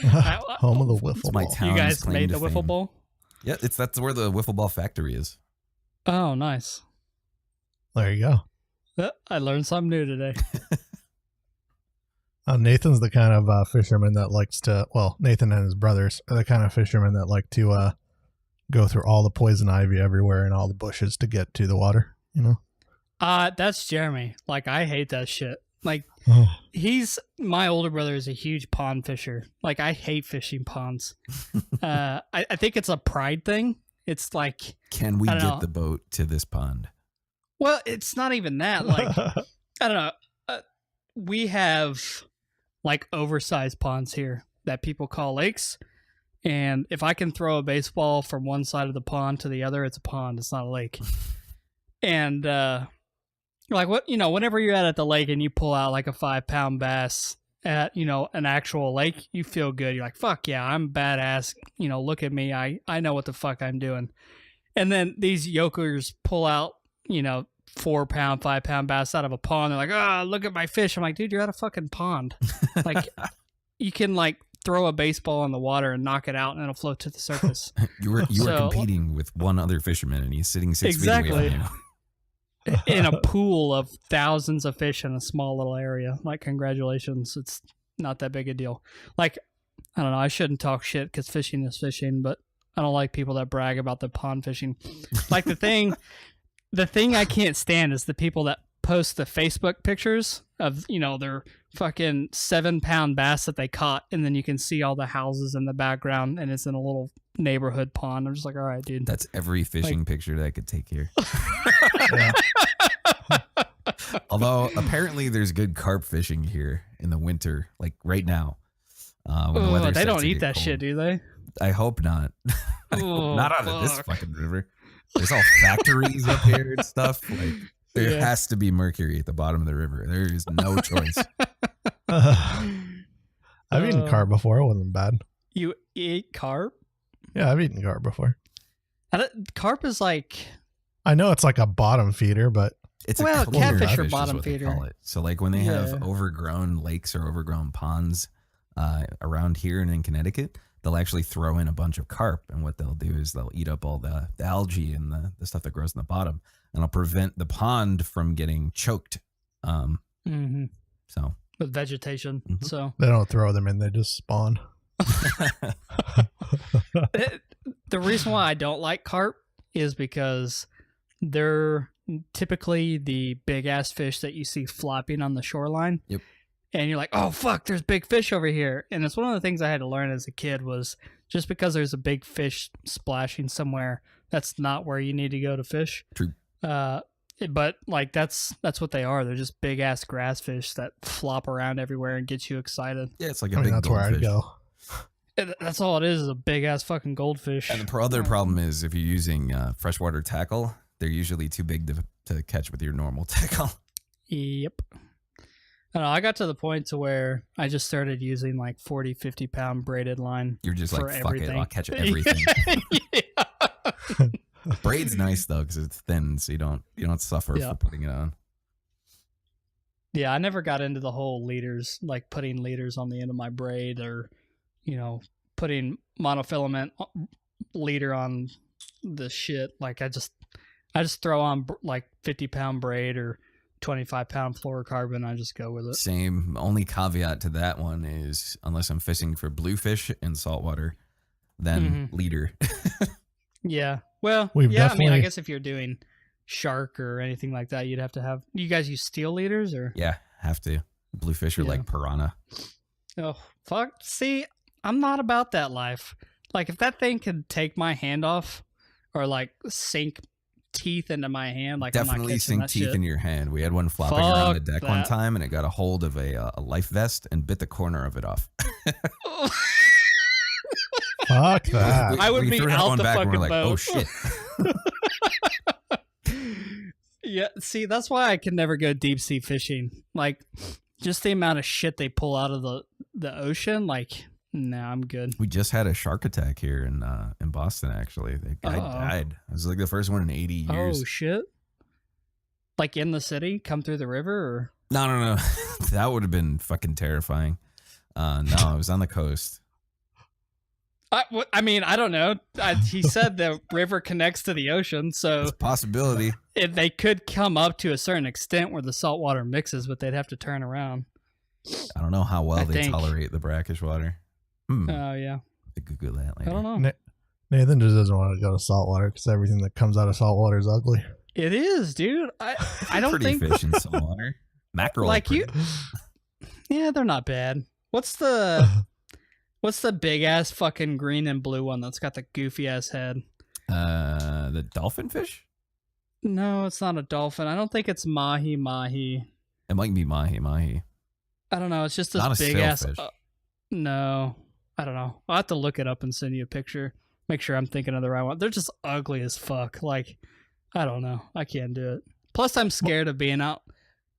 A: Home of the wiffle ball.
B: You guys made the wiffle ball?
D: Yeah, that's where the wiffle ball factory is.
B: Oh, nice.
A: There you go.
B: I learned something new today.
A: Nathan's the kind of fisherman that likes to, Nathan and his brothers are the kind of fishermen that like to go through all the poison ivy everywhere and all the bushes to get to the water, you know?
B: That's Jeremy. Like, I hate that shit. Like, my older brother is a huge pond fisher. Like, I hate fishing ponds. I think it's a pride thing. It's like,
D: can we get the boat to this pond?
B: Well, it's not even that. Like, I don't know. We have like oversized ponds here that people call lakes. And if I can throw a baseball from one side of the pond to the other, it's a pond. It's not a lake. And, like what, whenever you're at the lake and you pull out like a 5-pound bass at, an actual lake, you feel good. You're like, fuck yeah, I'm badass. Look at me. I know what the fuck I'm doing. And then these yokers pull out, 4-pound, 5-pound bass out of a pond. They're like, oh, look at my fish. I'm like, dude, you're at a fucking pond. Like, you can like throw a baseball in the water and knock it out and it'll float to the surface.
D: You were competing with one other fisherman and he's sitting 6 feet away from you.
B: In a pool of thousands of fish in a small little area. Like, congratulations. It's not that big a deal. Like, I don't know. I shouldn't talk shit because fishing is fishing, but I don't like people that brag about the pond fishing. Like, the thing I can't stand is the people that post the Facebook pictures of, their fucking 7-pound bass that they caught, and then you can see all the houses in the background, and it's in a little neighborhood pond. I'm just like, all right, dude.
D: That's every fishing picture that I could take here. Although apparently there's good carp fishing here in the winter, like right now.
B: They don't eat that cold shit, do they?
D: I hope not. Not out of this fucking river. There's all factories up here and stuff. Like, there has to be mercury at the bottom of the river. There is no choice.
A: I've eaten carp before. It wasn't bad.
B: You ate carp?
A: Yeah, I've eaten carp before.
B: Carp is like...
A: I know it's like a bottom feeder, but...
D: It's
B: catfish or bottom feeder.
D: So like when they have overgrown lakes or overgrown ponds around here and in Connecticut, they'll actually throw in a bunch of carp. And what they'll do is they'll eat up all the algae and the stuff that grows in the bottom. And it'll prevent the pond from getting choked. So
B: with vegetation. So
A: they don't throw them in, they just spawn.
B: The reason why I don't like carp is because they're typically the big ass fish that you see flopping on the shoreline.
D: Yep.
B: And you're like, oh fuck, there's big fish over here. And it's one of the things I had to learn as a kid was just because there's a big fish splashing somewhere, that's not where you need to go to fish.
D: True.
B: But like that's what they are. They're just big ass grass fish that flop around everywhere and get you excited.
D: Yeah, it's like a big goldfish.
A: That's where I'd go.
B: That's all it is a big ass fucking goldfish.
D: And the other problem is if you're using freshwater tackle, they're usually too big to catch with your normal tackle.
B: Yep. I don't know, I got to the point to where I just started using like 40, 50 pound braided line.
D: You're just like, fuck
B: everything.
D: it, I'll catch everything. Braid's nice though because it's thin, so you don't suffer for putting it on.
B: Yeah, I never got into the whole leaders, like putting leaders on the end of my braid or, putting monofilament leader on the shit. Like I just throw on like 50-pound braid or 25-pound fluorocarbon. I just go with it.
D: Same. Only caveat to that one is unless I'm fishing for bluefish in saltwater, then leader.
B: Yeah. Well, I guess if you're doing shark or anything like that, you'd have to have. You guys use steel leaders or?
D: Yeah, have to. Bluefish are like piranha.
B: Oh fuck! See, I'm not about that life. Like if that thing could take my hand off, or like sink teeth into my hand, like
D: definitely
B: I'm not
D: sink
B: that
D: teeth
B: shit.
D: in your hand. We had one flopping around the deck one time, and it got a hold of a life vest and bit the corner of it off.
A: Fuck that!
B: I would be out the fucking boat.
D: Oh shit!
B: Yeah, see, that's why I can never go deep sea fishing. Like, just the amount of shit they pull out of the ocean. Like, nah, I'm good.
D: We just had a shark attack here in Boston. Actually, the guy died. It was like the first one in 80 years.
B: Oh shit! Like in the city, come through the river, or
D: no. That would have been fucking terrifying. No, it was on the coast.
B: I mean, I don't know. He said the river connects to the ocean, so
D: it's a possibility.
B: They could come up to a certain extent where the salt water mixes, but they'd have to turn around.
D: I don't know how well they
B: think.
D: tolerate the brackish water.
B: Oh, yeah.
D: I could Google that later.
B: I don't know.
A: Nathan just doesn't want to go to saltwater because everything that comes out of saltwater is ugly.
B: It is, dude. I don't
D: pretty
B: think
D: fish in saltwater. Mackerel.
B: like you. Yeah, they're not bad. What's the big ass fucking green and blue one that's got the goofy ass head?
D: The dolphin fish?
B: No, it's not a dolphin. I don't think it's mahi.
D: It might be mahi.
B: I don't know. It's just this
D: Not a
B: big ass.
D: sailfish.
B: No, I don't know. I'll have to look it up and send you a picture. Make sure I'm thinking of the right one. They're just ugly as fuck. Like, I don't know. I can't do it. Plus, I'm scared of being out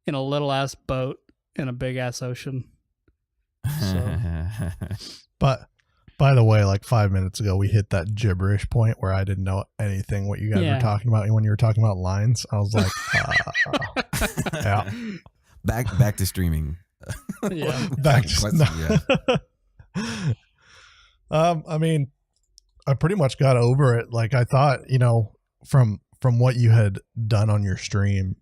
B: in a little ass boat in a big ass ocean. So.
A: But by the way, like 5 minutes ago, we hit that gibberish point where I didn't know anything what you guys were talking about. And when you were talking about lines, I was like, yeah.
D: Back to streaming.
B: Yeah.
A: Back to I mean, I pretty much got over it. Like I thought, from what you had done on your stream,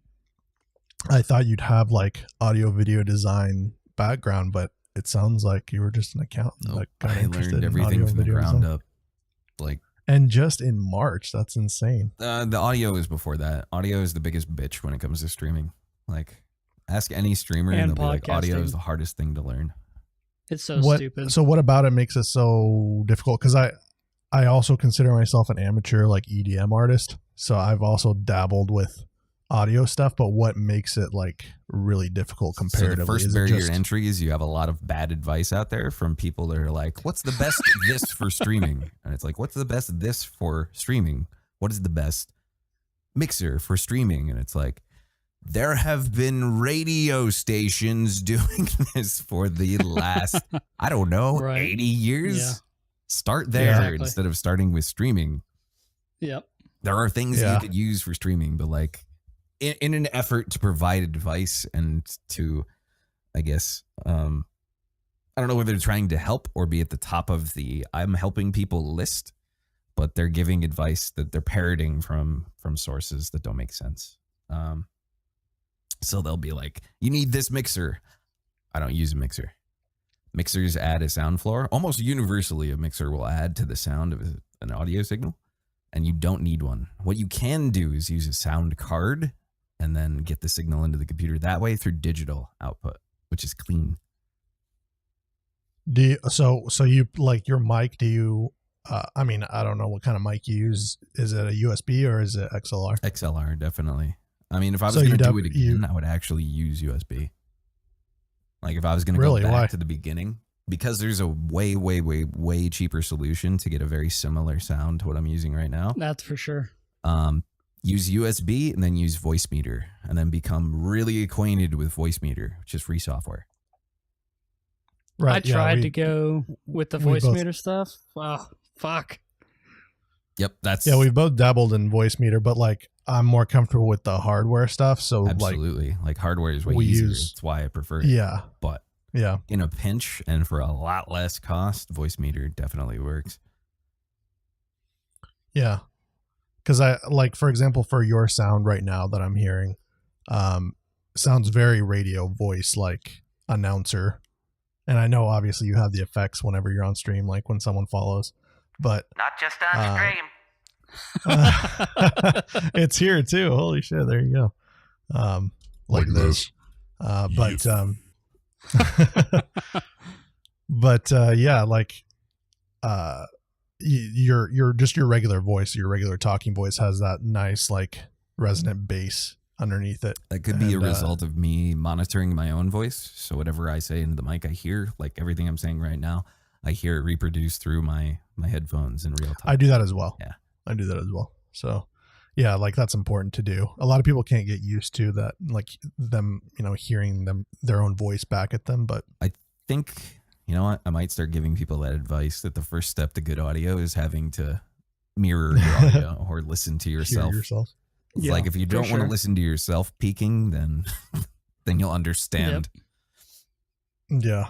A: I thought you'd have like audio video design background, but it sounds like you were just an accountant.
D: Nope.
A: That got
D: I
A: interested
D: learned
A: in
D: everything
A: audio
D: from the
A: video
D: ground
A: design.
D: up. Like,
A: and just in March, that's insane.
D: the audio is before that. Audio is the biggest bitch when it comes to streaming. Like, ask any streamer and they'll be like, audio is the hardest thing to learn.
B: It's so stupid.
A: So what about it makes it so difficult? Because I also consider myself an amateur like EDM artist. So I've also dabbled with audio stuff, but what makes it like really difficult comparatively?
D: So the first barrier to entry is you have a lot of bad advice out there from people that are like, what's the best this for streaming? And it's like, what's the best this for streaming? What is the best mixer for streaming? And it's like, there have been radio stations doing this for the last, I don't know, 80 years.
B: Yeah.
D: Start there instead of starting with streaming.
B: Yep.
D: There are things you could use for streaming, but like in an effort to provide advice and to, I guess, I don't know whether they're trying to help or be at the top of the I'm helping people list, but they're giving advice that they're parroting from sources that don't make sense. So they'll be like, you need this mixer. I don't use a mixer. Mixers add a sound floor. Almost universally, a mixer will add to the sound of an audio signal, and you don't need one. What you can do is use a sound card and then get the signal into the computer that way through digital output, which is clean.
A: So you like your mic? Do you? I mean, I don't know what kind of mic you use. Is it a USB or is it XLR?
D: XLR, definitely. I mean, if I was going to do it again, I would actually use USB. Like if I was going to go back to the beginning, because there's a way, way, way, way cheaper solution to get a very similar sound to what I'm using right now.
B: That's for sure.
D: Use USB and then use Voicemeeter and then become really acquainted with Voicemeeter, which is free software.
A: Right.
B: I tried to go with the Voicemeeter stuff. Wow. Fuck.
D: Yep.
A: We've both dabbled in Voicemeeter, but like I'm more comfortable with the hardware stuff. So
D: absolutely. Like hardware is way easier. That's why I prefer it.
A: Yeah.
D: But in a pinch and for a lot less cost, Voicemeeter definitely works.
A: Yeah. Because I like, for example, for your sound right now that I'm hearing, sounds very radio voice, like announcer. And I know obviously you have the effects whenever you're on stream, like when someone follows, but
E: not just on stream.
A: It's here too. Holy shit. There you go. Like this. But yeah, like, your regular voice, your regular talking voice has that nice, like resonant bass underneath it.
D: That could be a result of me monitoring my own voice. So whatever I say into the mic, I hear like everything I'm saying right now. I hear it reproduced through my headphones in real time.
A: I do that as well.
D: Yeah.
A: I do that as well. So yeah, like that's important to do. A lot of people can't get used to that, like them, hearing their own voice back at them. But
D: I think, you know what? I might start giving people that advice that the first step to good audio is having to mirror your audio or listen to yourself.
A: Hear yourself.
D: Yeah, like if you don't want to listen to yourself peaking, then you'll understand.
A: Yep. Yeah.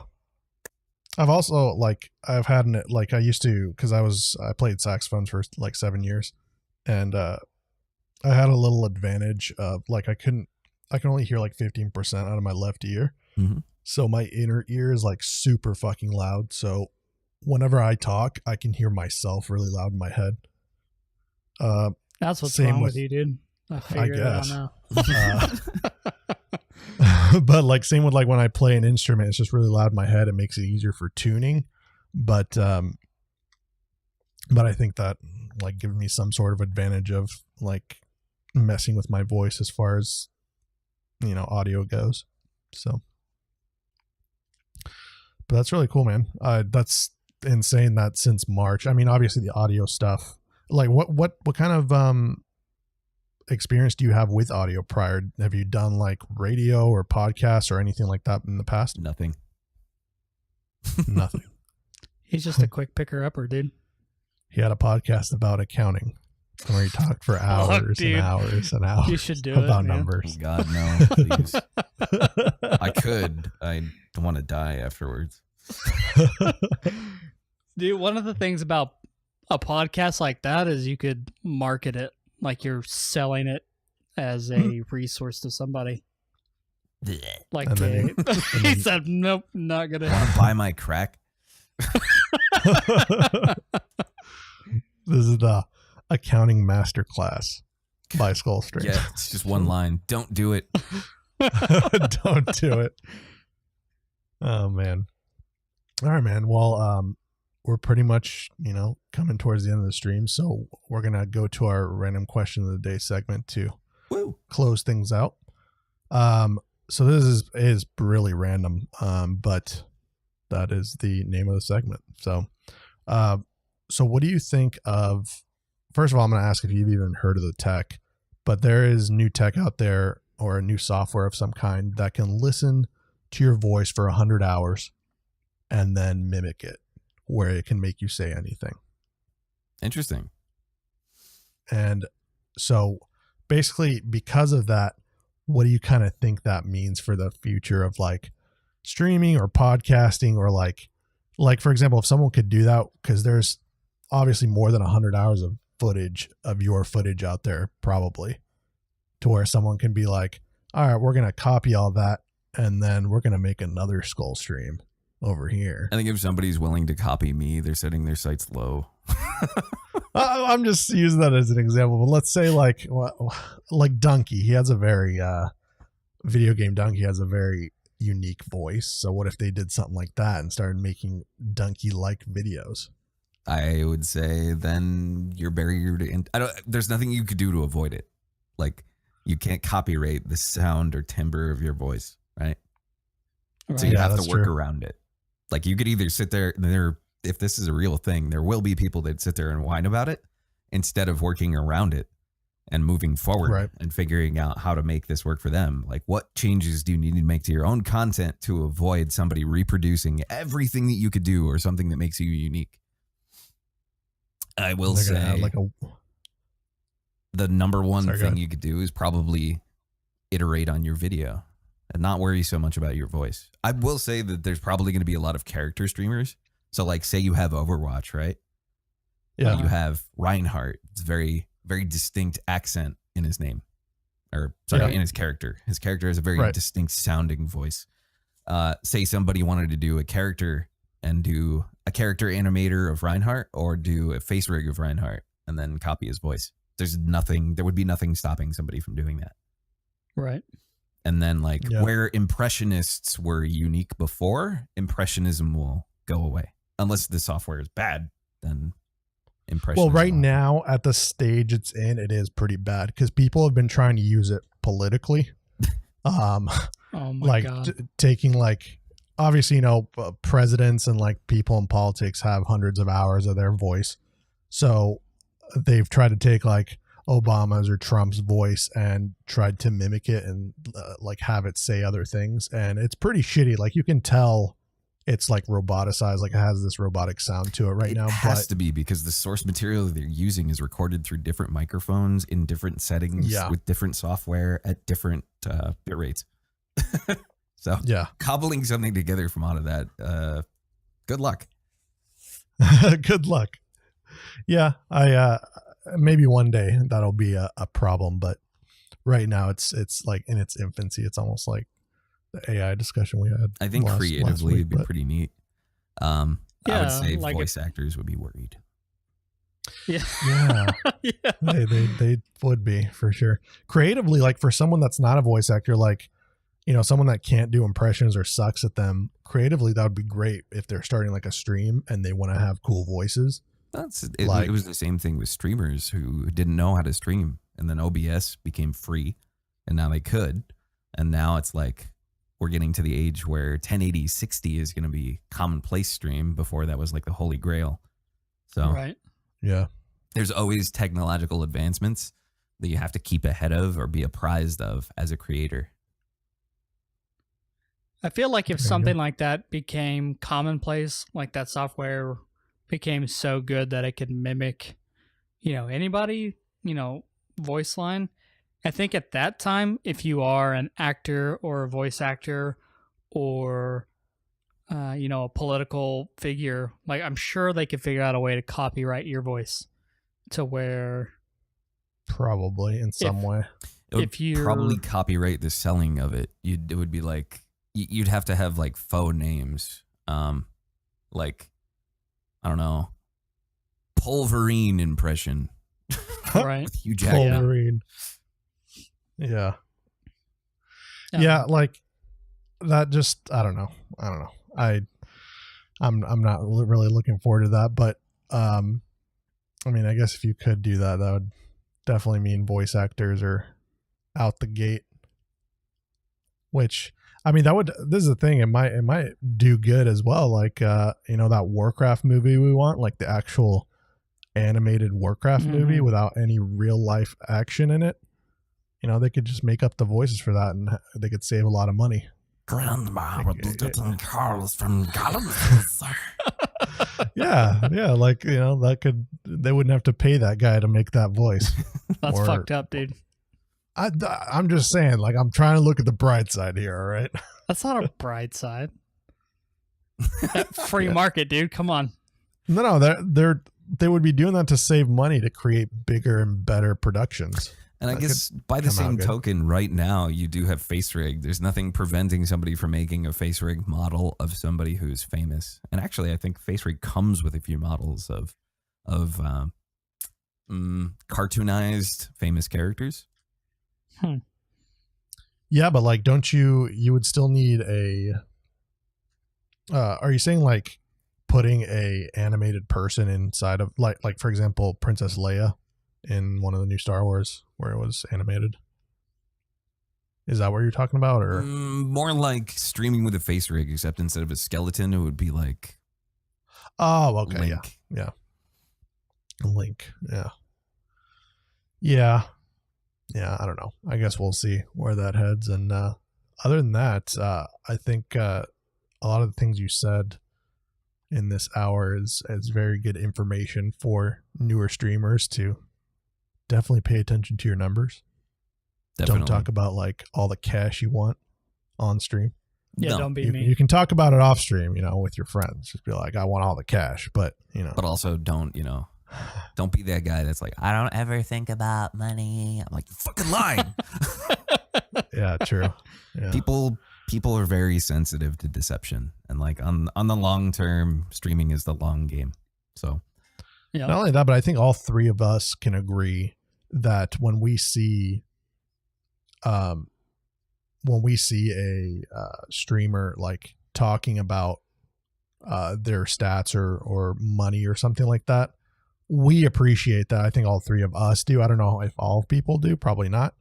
A: I've also I've had I used to, cause I played saxophone for like 7 years, and I had a little advantage of I can only hear like 15% out of my left ear.
D: Mm-hmm.
A: So my inner ear is like super fucking loud. So whenever I talk, I can hear myself really loud in my head.
B: That's what's wrong with you, dude. I figured it out now.
A: But like same with like when I play an instrument, it's just really loud in my head. It makes it easier for tuning. But I think that like gives me some sort of advantage of like messing with my voice as far as, you know, audio goes. So, but that's really cool, man. That's insane that since March, I mean, obviously the audio stuff, like what kind of, experience do you have with audio prior? Have you done like radio or podcasts or anything like that in the past?
D: Nothing.
A: Nothing.
B: He's just a quick picker upper, dude.
A: He had a podcast about accounting where he talked for hours and hours and hours.
B: You should do
A: about
B: it,
A: numbers.
D: Oh, God, no, please. I could. I don't want to die afterwards.
B: Dude, one of the things about a podcast like that is you could market it like you're selling it as a resource to somebody. Like he said, nope, not gonna
D: Want to buy my crack?
A: This is the accounting masterclass by Skullstream.
D: Yeah, it's just one line. Don't do it.
A: Don't do it. Oh man. All right, man. Well, we're pretty much, you know, coming towards the end of the stream, so we're gonna go to our random question of the day segment to close things out. So this is really random, but that is the name of the segment. So what do you think of? First of all, I'm going to ask if you've even heard of the tech, but there is new tech out there or a new software of some kind that can listen to your voice for 100 hours and then mimic it, where it can make you say anything.
D: Interesting.
A: And so basically because of that, what do you kind of think that means for the future of like streaming or podcasting, or like for example, if someone could do that, because there's obviously more than 100 hours of footage of your footage out there, probably, to where someone can be like, all right, we're going to copy all that and then we're going to make another Skullstream over here.
D: I think if somebody's willing to copy me, they're setting their sights low.
A: I'm just using that as an example, but let's say like Donkey, he has a very video game Donkey has a very unique voice. So what if they did something like that and started making Donkey like videos?
D: I would say then you're barrier to there's nothing you could do to avoid it. Like you can't copyright the sound or timbre of your voice, right? So you have to work around it. Like you could either sit there, if this is a real thing, there will be people that sit there and whine about it instead of working around it and moving forward and figuring out how to make this work for them. Like what changes do you need to make to your own content to avoid somebody reproducing everything that you could do or something that makes you unique? I will say the number one thing you could do is probably iterate on your video and not worry so much about your voice. I will say that there's probably going to be a lot of character streamers. So like say you have Overwatch, right?
A: Yeah.
D: You have Reinhardt. It's very, very distinct accent in his name. Or sorry, in his character. His character has a very distinct sounding voice. Say somebody wanted to do a character and do a character animator of Reinhardt or do a face rig of Reinhardt and then there would be nothing stopping somebody from doing that.
B: Right.
D: And then where impressionists were unique before, impressionism will go away. Unless the software is bad, then impressionism.
A: Well, right now at the stage it's in, it is pretty bad because people have been trying to use it politically.
B: Oh my God.
A: Taking obviously, you know, presidents and people in politics have hundreds of hours of their voice. So they've tried to take Obama's or Trump's voice and tried to mimic it and have it say other things. And it's pretty shitty. You can tell it's roboticized, it has this robotic sound to it now. It
D: has to be because the source material that they're using is recorded through different microphones in different settings with different software at different bit rates. So cobbling something together from out of that, good luck.
A: Good luck. Yeah, I maybe one day that'll be a problem, but right now it's in its infancy. It's almost the AI discussion we had.
D: I think creatively it'd be pretty neat. I would say
B: like
D: voice actors would be worried.
B: Yeah.
A: Yeah. They would be for sure. Creatively, like for someone that's not a voice actor, like, you know, someone that can't do impressions or sucks at them, creatively, that would be great if they're starting like a stream and they want to have cool voices.
D: It was the same thing with streamers who didn't know how to stream, and then OBS became free, and now they could. And now it's like we're getting to the age where 1080 60 is going to be commonplace stream. Before that was like the holy grail. So
B: right.
A: Yeah.
D: There's always technological advancements that you have to keep ahead of or be apprised of as a creator.
B: I feel like if something like that became commonplace, like that software became so good that it could mimic, you know, anybody, you know, voice line. I think at that time, if you are an actor or a voice actor or, you know, a political figure, like I'm sure they could figure out a way to copyright your voice to where.
A: Probably in some way.
D: It would probably copyright the selling of it. It would be like, you'd have to have like faux names. Like, I don't know, Pulverine impression.
B: Right.
D: With Hugh Jackman.
A: Pulverine. Yeah. Yeah, like that just I don't know. I'm not really looking forward to that, but I mean, I guess if you could do that, that would definitely mean voice actors are out the gate. Which I mean, this is the thing, it might do good as well, like you know, that Warcraft movie we want, like the actual animated Warcraft movie without any real life action in it. You know, they could just make up the voices for that and they could save a lot of money.
D: Grandma with Carlos from Gollum.
A: Yeah, like, you know, they wouldn't have to pay that guy to make that voice.
B: That's fucked up, dude.
A: I'm just saying, like, I'm trying to look at the bright side here, all right?
B: That's not a bright side. Free market, dude. Come on.
A: No, they would be doing that to save money to create bigger and better productions.
D: And I guess by the same token, right now, you do have face rig. There's nothing preventing somebody from making a face rig model of somebody who's famous. And actually, I think face rig comes with a few models of cartoonized famous characters.
A: Yeah, but like, don't you would still need are you saying like putting a animated person inside of like for example, Princess Leia in one of the new Star Wars where it was animated? Is that what you're talking about? Or
D: more like streaming with a face rig, except instead of a skeleton, it would be like
A: okay,
D: Link.
A: Yeah. Link. Yeah, I don't know. I guess we'll see where that heads. And other than that, I think a lot of the things you said in this hour is very good information for newer streamers to definitely pay attention to your numbers.
D: Definitely.
A: Don't talk about like all the cash you want on stream.
B: Yeah,
D: No.
B: don't be
A: You,
B: me.
A: you can talk about it off stream, you know, with your friends. Just be like, I want all the cash, but you know.
D: But also don't be that guy that's like, I don't ever think about money. I'm like, you fucking lying.
A: Yeah, true. Yeah.
D: People are very sensitive to deception, and like on the long term, streaming is the long game. So
B: Yeah.
A: Not only that, but I think all three of us can agree that when we see a streamer like talking about their stats or money or something like that, we appreciate that. I think all three of us do. I don't know if all people do, probably not,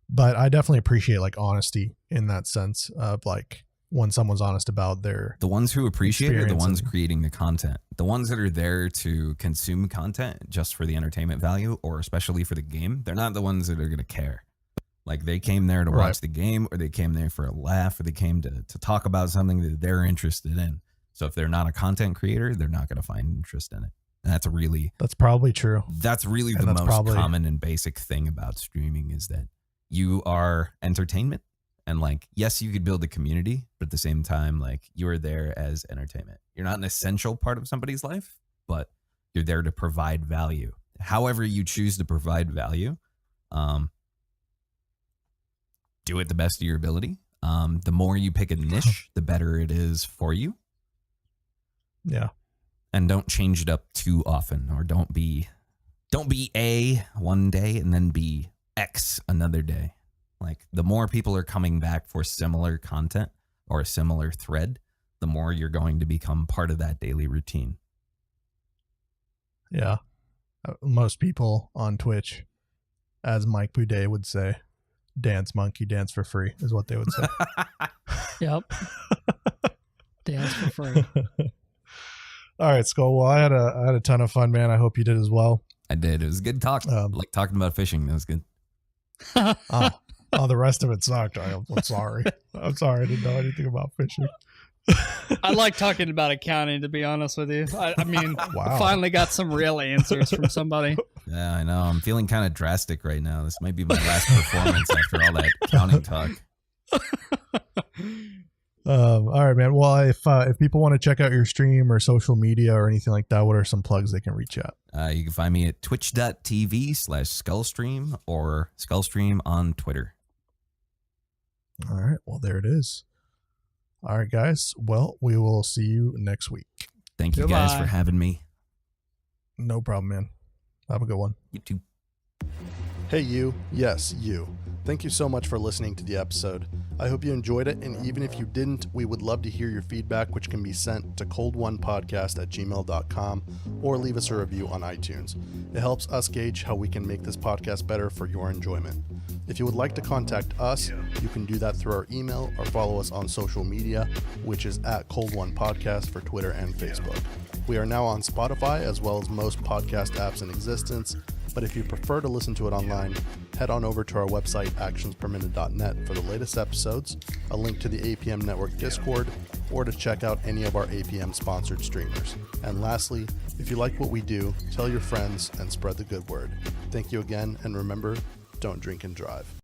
A: but I definitely appreciate like honesty in that sense of like when someone's honest about their
D: the ones who appreciate it are the ones
A: and-
D: creating the content. The ones that are there to consume content just for the entertainment value, or especially for the game, they're not the ones that are going to care. Like they came there to
A: Right.
D: watch the game, or they came there for a laugh, or they came to talk about something that they're interested in. So if they're not a content creator, they're not going to find interest in it. And that's
A: probably true.
D: That's really
A: And
D: the
A: that's
D: most
A: probably-
D: common and basic thing about streaming is that you are entertainment. And like, yes, you could build a community, but at the same time, like you are there as entertainment. You're not an essential part of somebody's life, but you're there to provide value. However you choose to provide value, do it the best of your ability. The more you pick a niche, the better it is for you.
A: Yeah.
D: And don't change it up too often, or don't be A one day and then be X another day. Like, the more people are coming back for similar content or a similar thread, the more you're going to become part of that daily routine.
A: Yeah. Most people on Twitch, as Mike Boudet would say, dance monkey, dance for free is what they would say.
B: Yep. Dance for free.
A: All right, Skull. Well, I had a ton of fun, man. I hope you did as well.
D: I did. It was a good talk. Like talking about fishing. That was good.
A: Oh, the rest of it sucked. I'm sorry. I'm sorry. I didn't know anything about fishing.
B: I like talking about accounting, to be honest with you. I mean,
A: Wow.
B: I finally got some real answers from somebody.
D: Yeah, I know. I'm feeling kind of drastic right now. This might be my last performance after all that accounting talk.
A: All right, man. Well, if people want to check out your stream or social media or anything like that, what are some plugs they can reach out?
D: You can find me at twitch.tv/Skullstream or Skullstream on Twitter.
A: All right. Well, there it is. All right, guys. Well, we will see you next week.
D: Thank you guys for having me.
A: No problem, man. Have a good one.
D: You too.
A: Hey, you. Yes, you. Thank you so much for listening to the episode. I hope you enjoyed it, and even if you didn't, we would love to hear your feedback, which can be sent to coldonepodcast@gmail.com or leave us a review on iTunes. It helps us gauge how we can make this podcast better for your enjoyment. If you would like to contact us, you can do that through our email or follow us on social media, which is at Cold One Podcast for Twitter and Facebook. We are now on Spotify as well as most podcast apps in existence, but if you prefer to listen to it online, head on over to our website, actionsperminute.net, for the latest episodes, a link to the APM Network Discord, or to check out any of our APM-sponsored streamers. And lastly, if you like what we do, tell your friends and spread the good word. Thank you again, and remember, don't drink and drive.